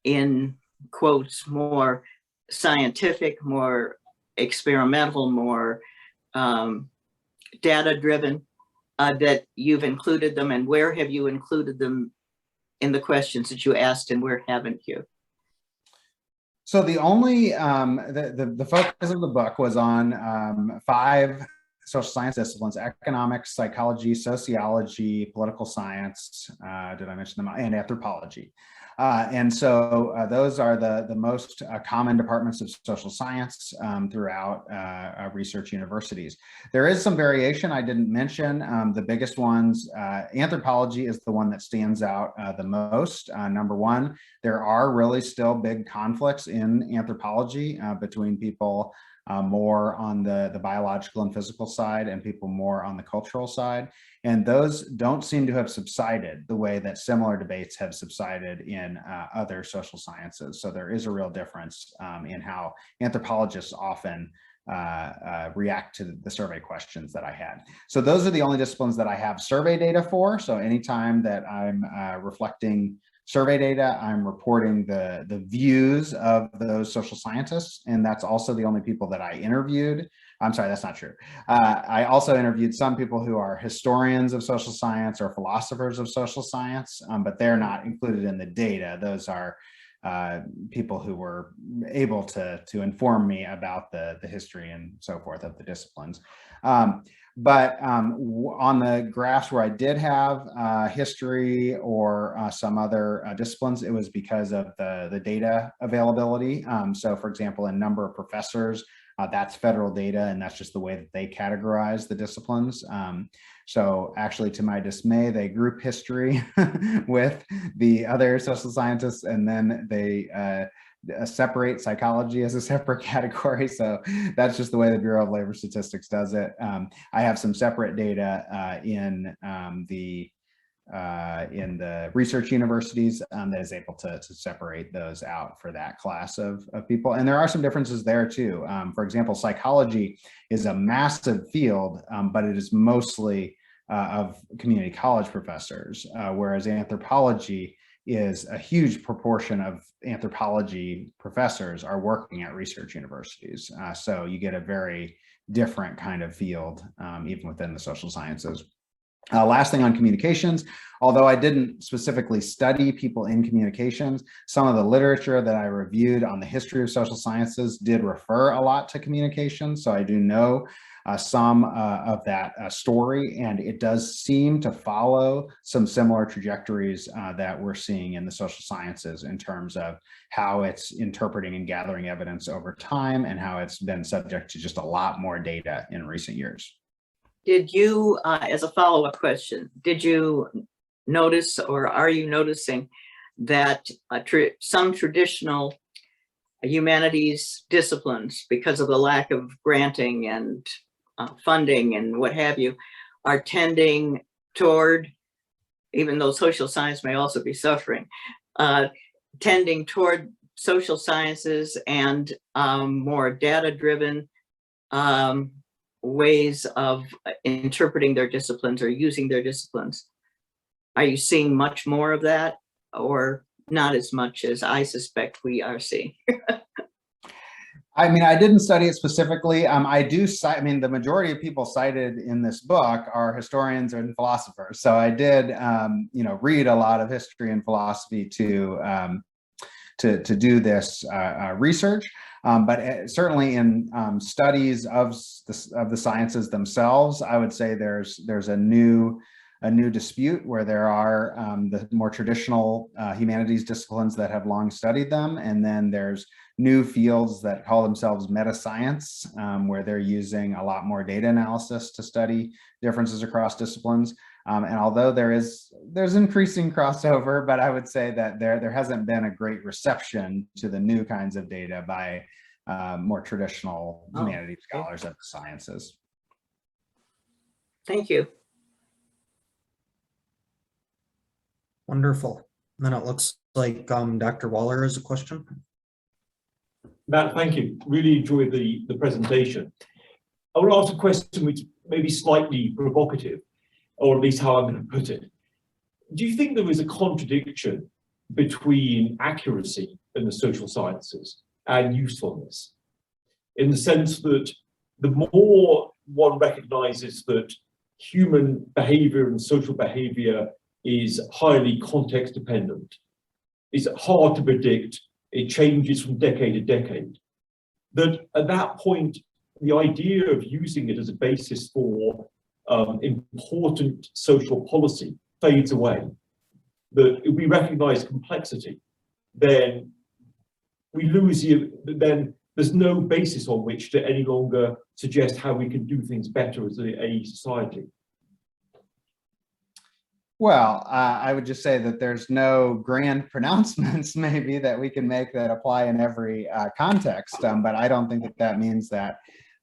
in quotes, more scientific, more experimental, more data-driven, that you've included them? And where have you included them in the questions that you asked, and where haven't you? So the only, the focus of the book was on 5 social science disciplines: economics, psychology, sociology, political science, did I mention them? And anthropology. And so those are the most common departments of social science throughout research universities. There is some variation I didn't mention. The biggest ones, anthropology is the one that stands out the most. Number one, there are really still big conflicts in anthropology between people more on the biological and physical side and people more on the cultural side. And those don't seem to have subsided the way that similar debates have subsided in other social sciences. So there is a real difference in how anthropologists often react to the survey questions that I had. So those are the only disciplines that I have survey data for. So anytime that I'm reflecting survey data, I'm reporting the views of those social scientists, and that's also the only people that I interviewed. I'm sorry, that's not true. I also interviewed some people who are historians of social science or philosophers of social science, but they're not included in the data. Those are people who were able to inform me about the history and so forth of the disciplines. But on the graphs where I did have history or some other disciplines, it was because of the data availability. So for example, in number of professors, that's federal data, and that's just the way that they categorize the disciplines. So actually, to my dismay, they group history with the other social scientists, and then they separate psychology as a separate category. So that's just the way the Bureau of Labor Statistics does it. I have some separate data in the research universities that is able to separate those out for that class of people. And there are some differences there too. For example, psychology is a massive field, but it is mostly of community college professors, whereas anthropology is a huge proportion of anthropology professors are working at research universities. So you get a very different kind of field, even within the social sciences. Last thing on communications, although I didn't specifically study people in communications, some of the literature that I reviewed on the history of social sciences did refer a lot to communication. So I do know some of that story, and it does seem to follow some similar trajectories that we're seeing in the social sciences in terms of how it's interpreting and gathering evidence over time, and how it's been subject to just a lot more data in recent years. Did you, as a follow-up question, did you notice, or are you noticing that some traditional humanities disciplines, because of the lack of granting and funding and what have you, are tending toward, even though social science may also be suffering, tending toward social sciences and more data-driven ways of interpreting their disciplines or using their disciplines? Are you seeing much more of that, or not as much as I suspect we are seeing? I mean, I didn't study it specifically. I do cite, I mean, the majority of people cited in this book are historians and philosophers. So I did, you know, read a lot of history and philosophy to do this research. But certainly in studies of the sciences themselves, I would say there's a new dispute where there are the more traditional humanities disciplines that have long studied them, and then there's new fields that call themselves meta science, where they're using a lot more data analysis to study differences across disciplines. And although there's increasing crossover, but I would say that there hasn't been a great reception to the new kinds of data by more traditional humanities scholars of the sciences. Thank you. Wonderful. Then it looks like Dr. Waller has a question. Matt, thank you. Really enjoyed the presentation. I want to ask a question which may be slightly provocative, or at least how I'm going to put it. Do you think there is a contradiction between accuracy in the social sciences and usefulness? In the sense that the more one recognizes that human behavior and social behavior is highly context dependent, it's hard to predict, it changes from decade to decade, that at that point, the idea of using it as a basis for important social policy fades away. That if we recognize complexity, then we lose then there's no basis on which to any longer suggest how we can do things better as a society. Well, I would just say that there's no grand pronouncements maybe that we can make that apply in every context, but I don't think that means that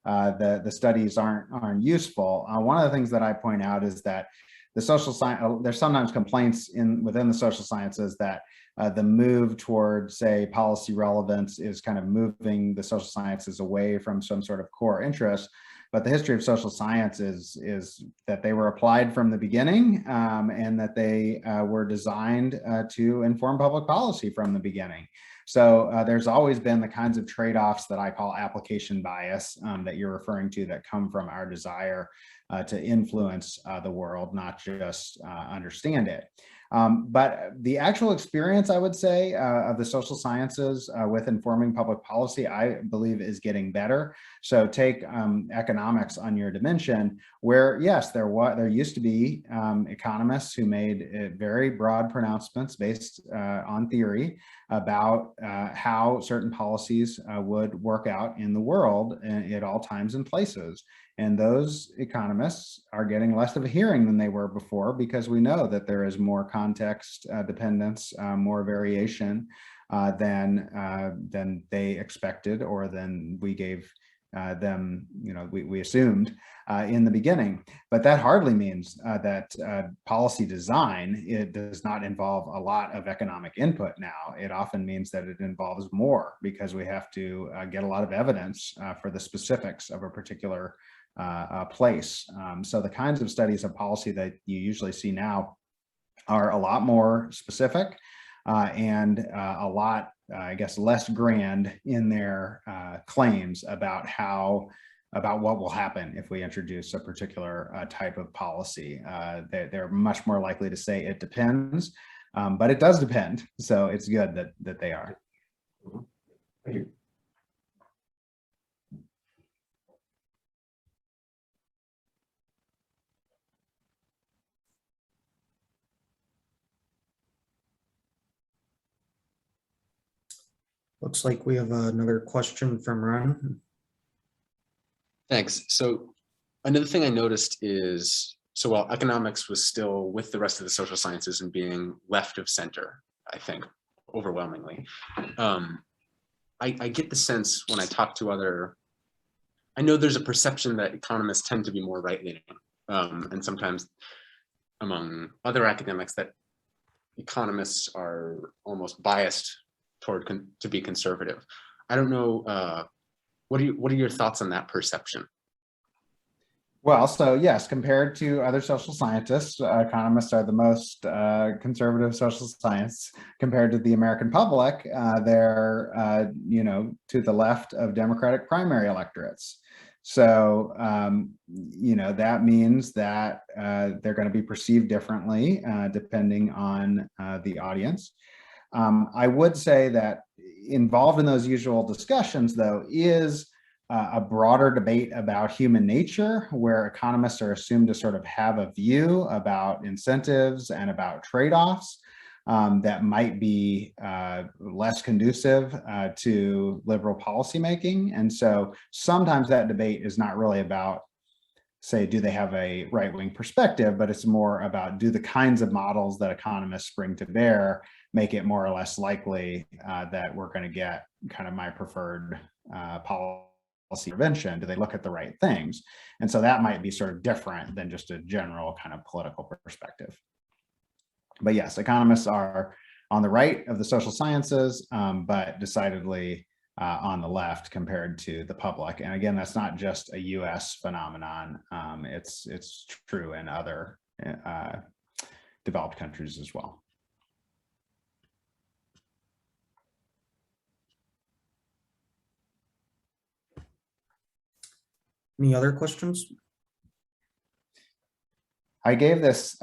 the studies aren't useful. One of the things that I point out is that the social science, there's sometimes complaints within the social sciences that the move toward, say, policy relevance is kind of moving the social sciences away from some sort of core interest. But the history of social science is that they were applied from the beginning, and that they were designed to inform public policy from the beginning. So there's always been the kinds of trade-offs that I call application bias that you're referring to, that come from our desire to influence the world, not just understand it. But the actual experience, I would say, of the social sciences with informing public policy, I believe, is getting better. So take economics on your dimension, where yes, there used to be economists who made very broad pronouncements based on theory about how certain policies would work out in the world at all times and places. And those economists are getting less of a hearing than they were before, because we know that there is more context dependence, more variation than they expected, or than we gave them, we assumed in the beginning. But that hardly means that policy design, it does not involve a lot of economic input now. It often means that it involves more, because we have to get a lot of evidence for the specifics of a particular place. So the kinds of studies of policy that you usually see now are a lot more specific and a lot, I guess, less grand in their claims about what will happen if we introduce a particular type of policy. They're much more likely to say it depends, but it does depend. So it's good that they are. Thank you. Looks like we have another question from Ron. Thanks. So another thing I noticed is, so while economics was still with the rest of the social sciences and being left of center, I think, overwhelmingly, I get the sense when I talk to I know there's a perception that economists tend to be more right-leaning, and sometimes among other academics that economists are almost biased toward to be conservative. I don't know, what are your thoughts on that perception? Well, so yes, compared to other social scientists, economists are the most conservative social science. Compared to the American public, they're to the left of Democratic primary electorates. So that means that they're going to be perceived differently depending on the audience. I would say that involved in those usual discussions, though, is a broader debate about human nature, where economists are assumed to sort of have a view about incentives and about trade-offs that might be less conducive to liberal policymaking. And so sometimes that debate is not really about, say, do they have a right-wing perspective, but it's more about, do the kinds of models that economists bring to bear make it more or less likely that we're going to get kind of my preferred policy intervention? Do they look at the right things? And so that might be sort of different than just a general kind of political perspective. But yes, economists are on the right of the social sciences, but decidedly on the left compared to the public. And again, that's not just a US phenomenon. It's true in other developed countries as well. Any other questions? I gave this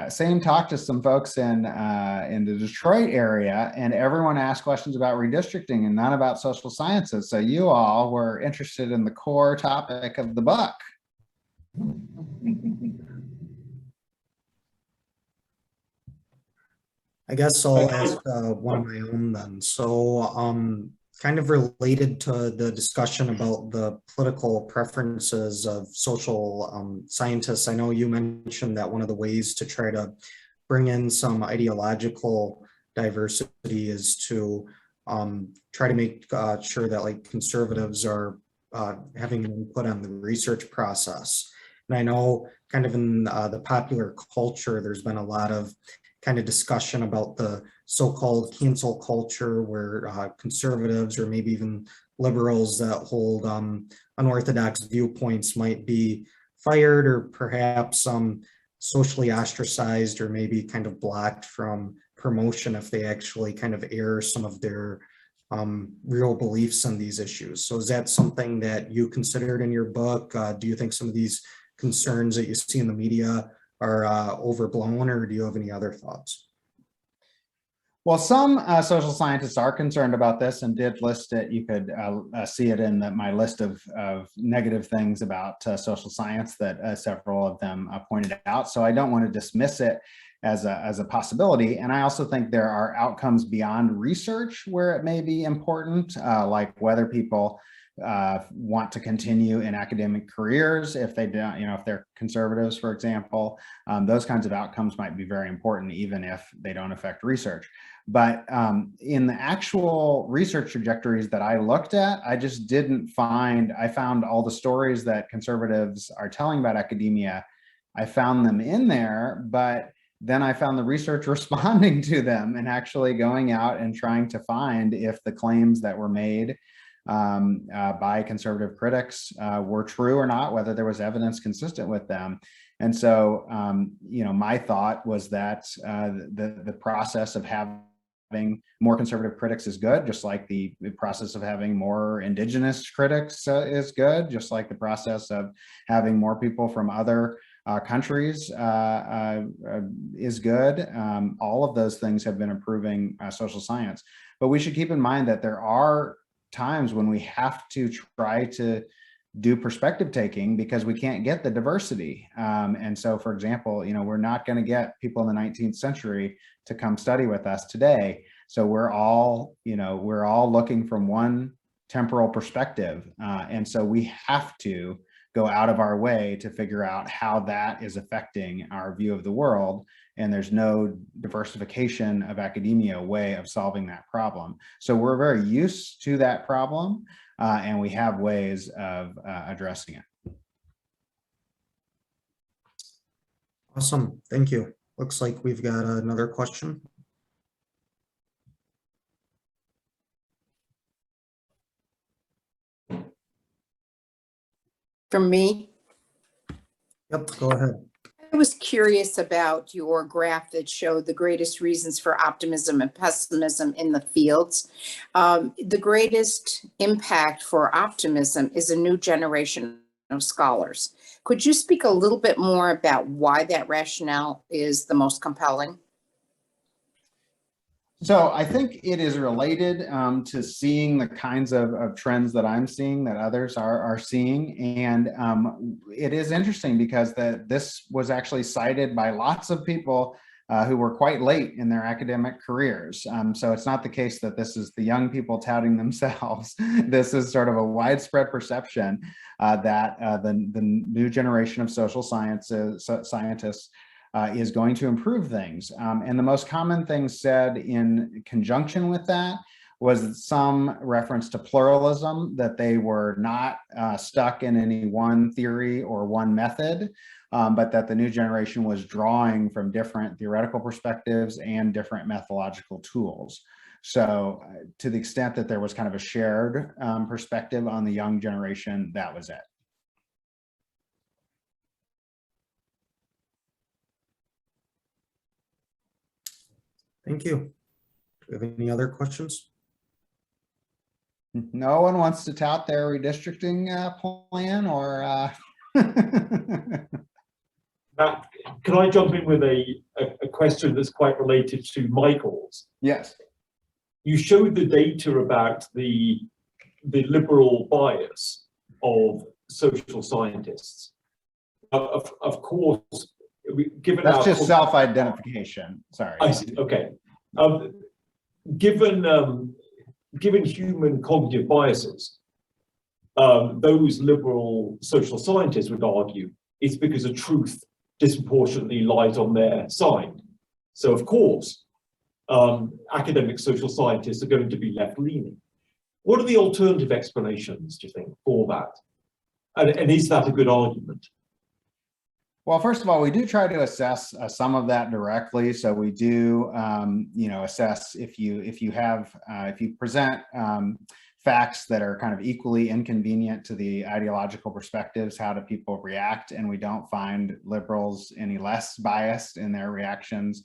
same talk to some folks in the Detroit area, and everyone asked questions about redistricting and none about social sciences. So you all were interested in the core topic of the book. I guess I'll ask one of my own then. So kind of related to the discussion about the political preferences of social scientists, I know you mentioned that one of the ways to try to bring in some ideological diversity is to try to make sure that like conservatives are having an input on the research process. And I know kind of in the popular culture, there's been a lot of kind of discussion about the so-called cancel culture, where conservatives or maybe even liberals that hold unorthodox viewpoints might be fired or perhaps socially ostracized or maybe kind of blocked from promotion if they actually kind of air some of their real beliefs on these issues. So is that something that you considered in your book? Do you think some of these concerns that you see in the media are overblown, or do you have any other thoughts? Well, some social scientists are concerned about this and did list it. You could see it in my list of negative things about social science that several of them pointed out. So I don't want to dismiss it as a possibility. And I also think there are outcomes beyond research where it may be important, like whether people want to continue in academic careers, if they don't, if they're conservatives, for example. Those kinds of outcomes might be very important, even if they don't affect research. But in the actual research trajectories that I looked at, I just didn't find, I found all the stories that conservatives are telling about academia, I found them in there, but then I found the research responding to them and actually going out and trying to find if the claims that were made by conservative critics were true or not, whether there was evidence consistent with them. And so, my thought was that the process of having more conservative critics is good, just like the process of having more indigenous critics is good, just like the process of having more people from other countries is good. All of those things have been improving social science. But we should keep in mind that there are times when we have to try to do perspective taking because we can't get the diversity. And so, for example, we're not going to get people in the 19th century to come study with us today. So we're all looking from one temporal perspective. And so we have to go out of our way to figure out how that is affecting our view of the world. And there's no diversification of academia way of solving that problem. So we're very used to that problem, and we have ways of addressing it. Awesome, thank you. Looks like we've got another question. From me? Yep, go ahead. I was curious about your graph that showed the greatest reasons for optimism and pessimism in the fields. The greatest impact for optimism is a new generation of scholars. Could you speak a little bit more about why that rationale is the most compelling? So I think it is related to seeing the kinds of trends that I'm seeing that others are seeing. And it is interesting because this was actually cited by lots of people who were quite late in their academic careers. So it's not the case that this is the young people touting themselves. This is sort of a widespread perception that the new generation of social scientists is going to improve things. And the most common thing said in conjunction with that was some reference to pluralism, that they were not stuck in any one theory or one method, but that the new generation was drawing from different theoretical perspectives and different methodological tools. So to the extent that there was kind of a shared perspective on the young generation, that was it. Thank you. Do we have any other questions? No one wants to tout their redistricting plan or Matt, can I jump in with a question that's quite related to Michael's? Yes. You showed the data about the liberal bias of social scientists. Of course, given that's just self-identification. Sorry. I see. Okay. Given human cognitive biases, those liberal social scientists would argue it's because the truth disproportionately lies on their side. So of course, academic social scientists are going to be left-leaning. What are the alternative explanations, do you think, for that? And is that a good argument? Well, first of all, we do try to assess some of that directly. So we do, assess if you present facts that are kind of equally inconvenient to the ideological perspectives, how do people react? And we don't find liberals any less biased in their reactions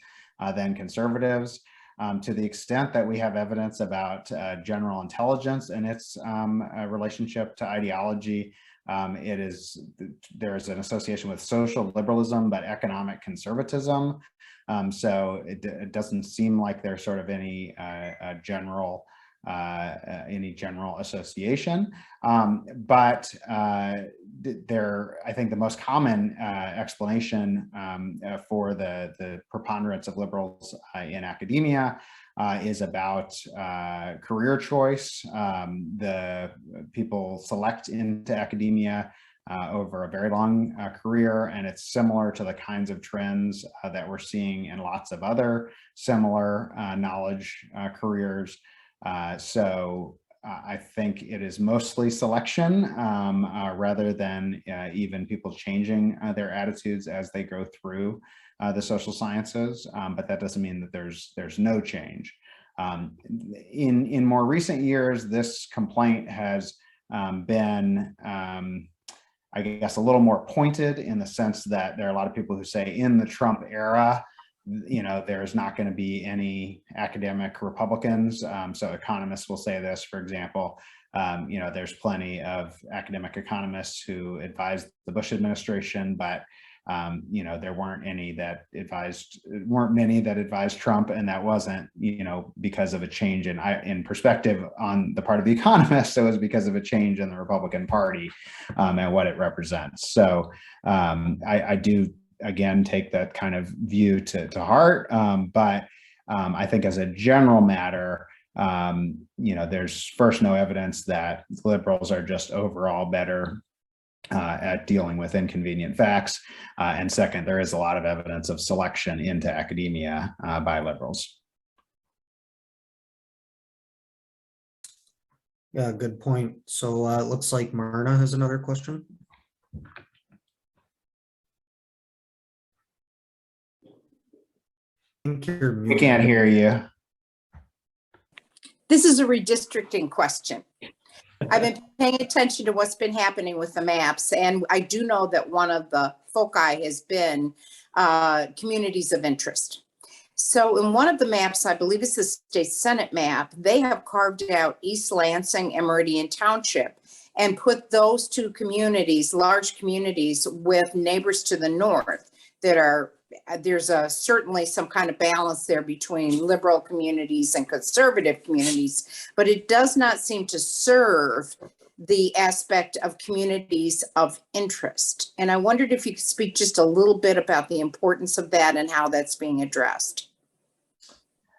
than conservatives. To the extent that we have evidence about general intelligence and its relationship to ideology, there's an association with social liberalism, but economic conservatism. So it doesn't seem like there's sort of any general association. But I think the most common explanation for the preponderance of liberals in academia is about career choice. The people select into academia over a very long career, and it's similar to the kinds of trends that we're seeing in lots of other similar knowledge careers. So I think it is mostly selection rather than even people changing their attitudes as they go through the social sciences, but that doesn't mean that there's no change. In more recent years, this complaint has been, I guess, a little more pointed in the sense that there are a lot of people who say in the Trump era, there's not going to be any academic Republicans. So economists will say this, for example, there's plenty of academic economists who advised the Bush administration, but there weren't many that advised Trump, and that wasn't, because of a change in perspective on the part of the economists. It was because of a change in the Republican Party and what it represents. So I do, again, take that kind of view to heart, but I think as a general matter, there's first no evidence that liberals are just overall better at dealing with inconvenient facts, and second, there is a lot of evidence of selection into academia by liberals. Yeah, good point. So it looks like Marna has another question. I think you're We muted. can't hear you. This is a redistricting question. I've been paying attention to what's been happening with the maps, and I do know that one of the foci has been communities of interest. So in one of the maps, I believe it's the state Senate map, they have carved out East Lansing and Meridian Township and put those two communities, large communities with neighbors to the north that are, there's certainly some kind of balance there between liberal communities and conservative communities, but it does not seem to serve the aspect of communities of interest. And I wondered if you could speak just a little bit about the importance of that and how that's being addressed.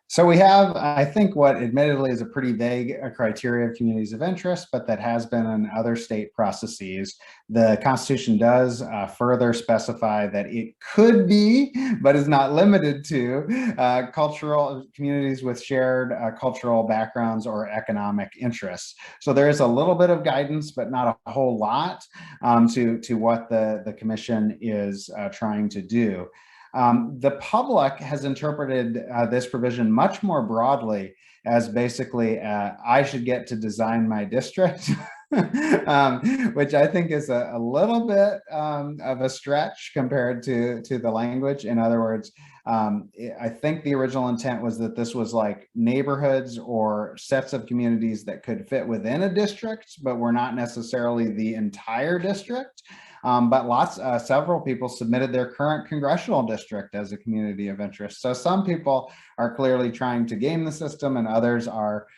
So we have, I think, what admittedly is a pretty vague criteria of communities of interest, but that has been in other state processes. The Constitution does further specify that it could be, but is not limited to, cultural communities with shared cultural backgrounds or economic interests. So there is a little bit of guidance, but not a whole lot to what the commission is trying to do. The public has interpreted this provision much more broadly as basically I should get to design my district, which I think is a little bit of a stretch compared to the language. In other words, I think the original intent was that this was like neighborhoods or sets of communities that could fit within a district, but were not necessarily the entire district. But several people submitted their current congressional district as a community of interest. So some people are clearly trying to game the system, and others are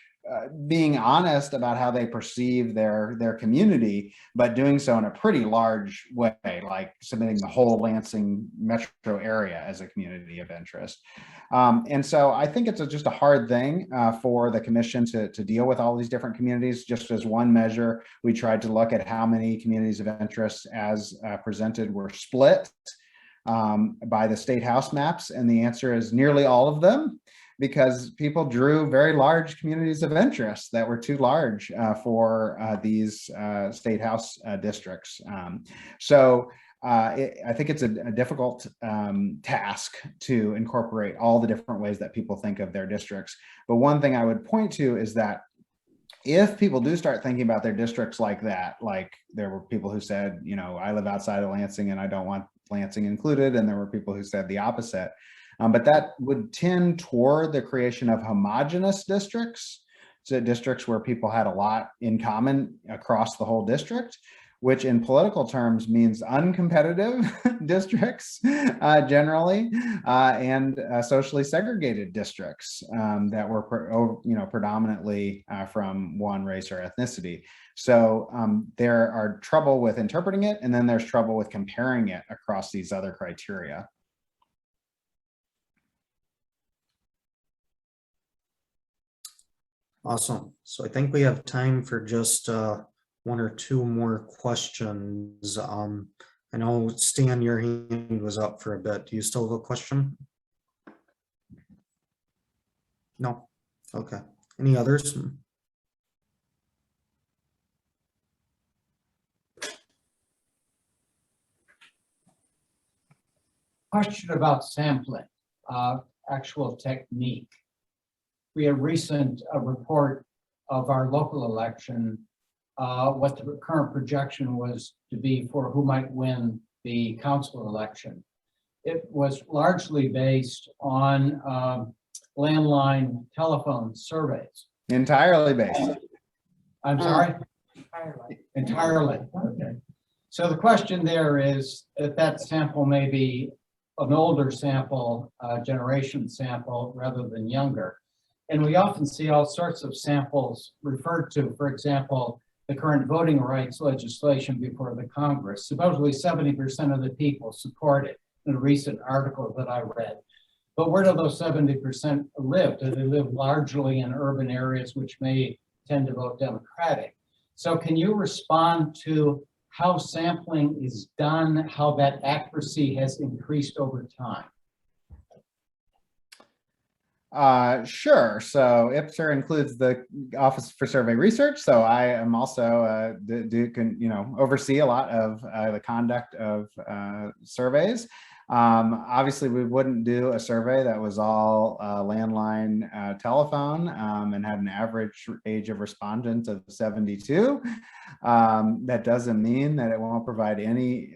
being honest about how they perceive their community, but doing so in a pretty large way, like submitting the whole Lansing metro area as a community of interest. And so I think it's just a hard thing for the commission to deal with all these different communities. Just as one measure, we tried to look at how many communities of interest as presented were split by the state house maps, and the answer is nearly all of them, because people drew very large communities of interest that were too large for these state house districts. I think it's a difficult task to incorporate all the different ways that people think of their districts. But one thing I would point to is that if people do start thinking about their districts like that, like there were people who said, I live outside of Lansing and I don't want Lansing included, and there were people who said the opposite. But that would tend toward the creation of homogeneous districts, so districts where people had a lot in common across the whole district, which in political terms means uncompetitive districts generally, and socially segregated districts that were predominantly from one race or ethnicity. So there are trouble with interpreting it, and then there's trouble with comparing it across these other criteria. Awesome. So I think we have time for just one or two more questions. I know, Stan, your hand was up for a bit. Do you still have a question? No? Okay. Any others? Question about sampling, actual technique. We had recent report of our local election, what the current projection was to be for who might win the council election. It was largely based on landline telephone surveys. Entirely based. I'm sorry? Entirely. Okay. So the question there is if that sample may be an older sample, generation sample, rather than younger. And we often see all sorts of samples referred to, for example, the current voting rights legislation before the Congress. Supposedly 70% of the people support it in a recent article that I read. But where do those 70% live? Do they live largely in urban areas which may tend to vote Democratic? So can you respond to how sampling is done, how that accuracy has increased over time? Sure. So IPSR includes the Office for Survey Research. So I am also oversee a lot of the conduct of surveys. Obviously, we wouldn't do a survey that was all landline telephone and had an average age of respondents of 72. That doesn't mean that it won't provide any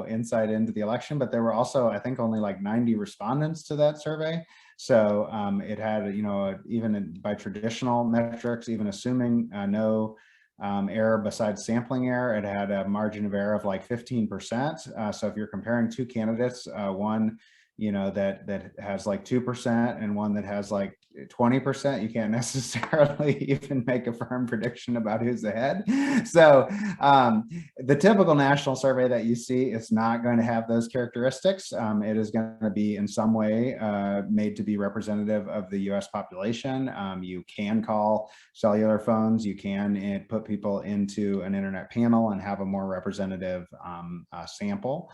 insight into the election, but there were also, I think, only like 90 respondents to that survey. So it had, even by traditional metrics, even assuming no error besides sampling error, it had a margin of error of like 15%. So if you're comparing two candidates, one that has like 2% and one that has like 20%, you can't necessarily even make a firm prediction about who's ahead. So the typical national survey that you see is not going to have those characteristics. It is going to be in some way made to be representative of the US population. You can call cellular phones, you can put people into an internet panel and have a more representative sample.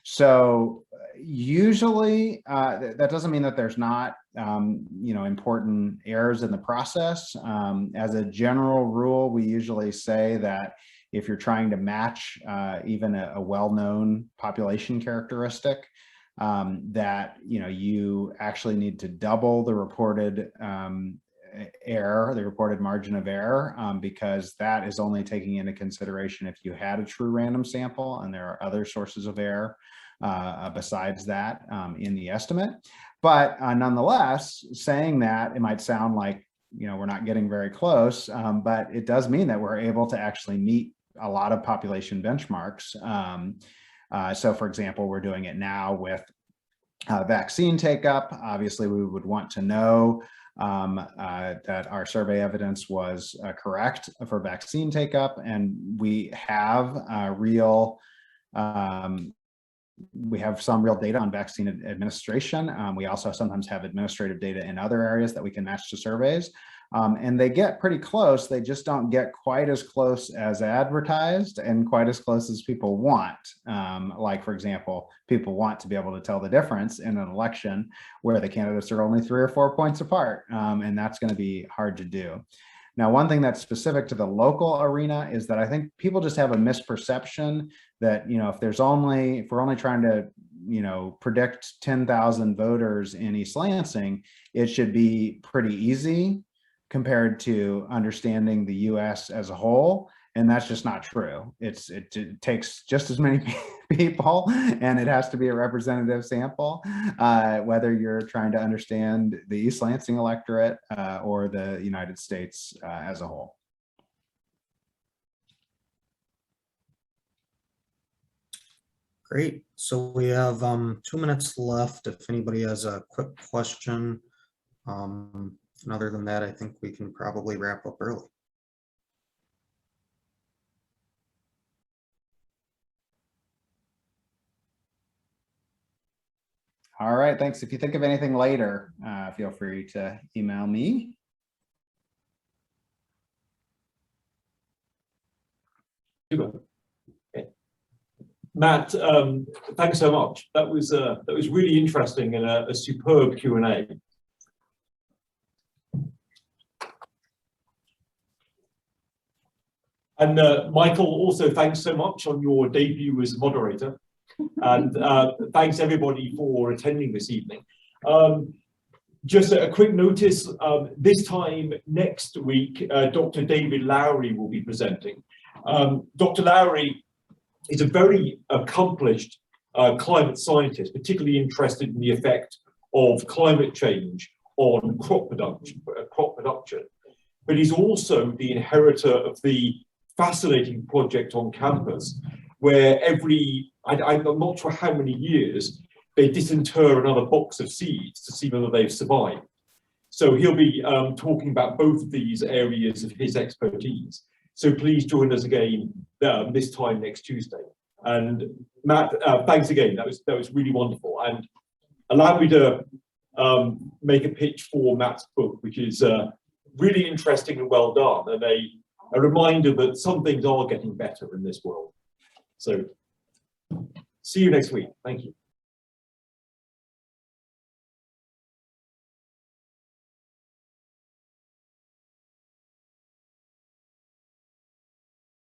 So usually that doesn't mean that there's not, important errors in the process. As a general rule, we usually say that if you're trying to match even a well-known population characteristic, that, you actually need to double the reported error, the reported margin of error, because that is only taking into consideration if you had a true random sample and there are other sources of error besides that in the estimate. But nonetheless, saying that, it might sound like, we're not getting very close, but it does mean that we're able to actually meet a lot of population benchmarks. So for example, we're doing it now with vaccine take-up. Obviously, we would want to know that our survey evidence was correct for vaccine take-up, and we have we have some real data on vaccine administration. We also sometimes have administrative data in other areas that we can match to surveys. And they get pretty close. They just don't get quite as close as advertised and quite as close as people want. Like, for example, people want to be able to tell the difference in an election where the candidates are only 3 or 4 points apart. And that's going to be hard to do. Now, one thing that's specific to the local arena is that I think people just have a misperception that, if we're only trying to, predict 10,000 voters in East Lansing, it should be pretty easy compared to understanding the US as a whole. And that's just not true. It takes just as many people, and it has to be a representative sample, whether you're trying to understand the East Lansing electorate or the United States as a whole. Great. So we have 2 minutes left if anybody has a quick question. And other than that, I think we can probably wrap up early. All right, thanks. If you think of anything later, feel free to email me. Super. Okay. Matt, thanks so much. That was really interesting and a superb Q&A. And Michael, also thanks so much on your debut as a moderator. And thanks everybody for attending this evening. Just a quick notice, this time next week, Dr. David Lowry will be presenting. Dr. Lowry is a very accomplished climate scientist, particularly interested in the effect of climate change on crop production. But he's also the inheritor of the fascinating project on campus, where I'm not sure how many years, they disinter another box of seeds to see whether they've survived. So he'll be talking about both of these areas of his expertise. So please join us again this time next Tuesday. And Matt, thanks again. That was really wonderful. And allow me to make a pitch for Matt's book, which is really interesting and well done, and a reminder that some things are getting better in this world. So see you next week. Thank you.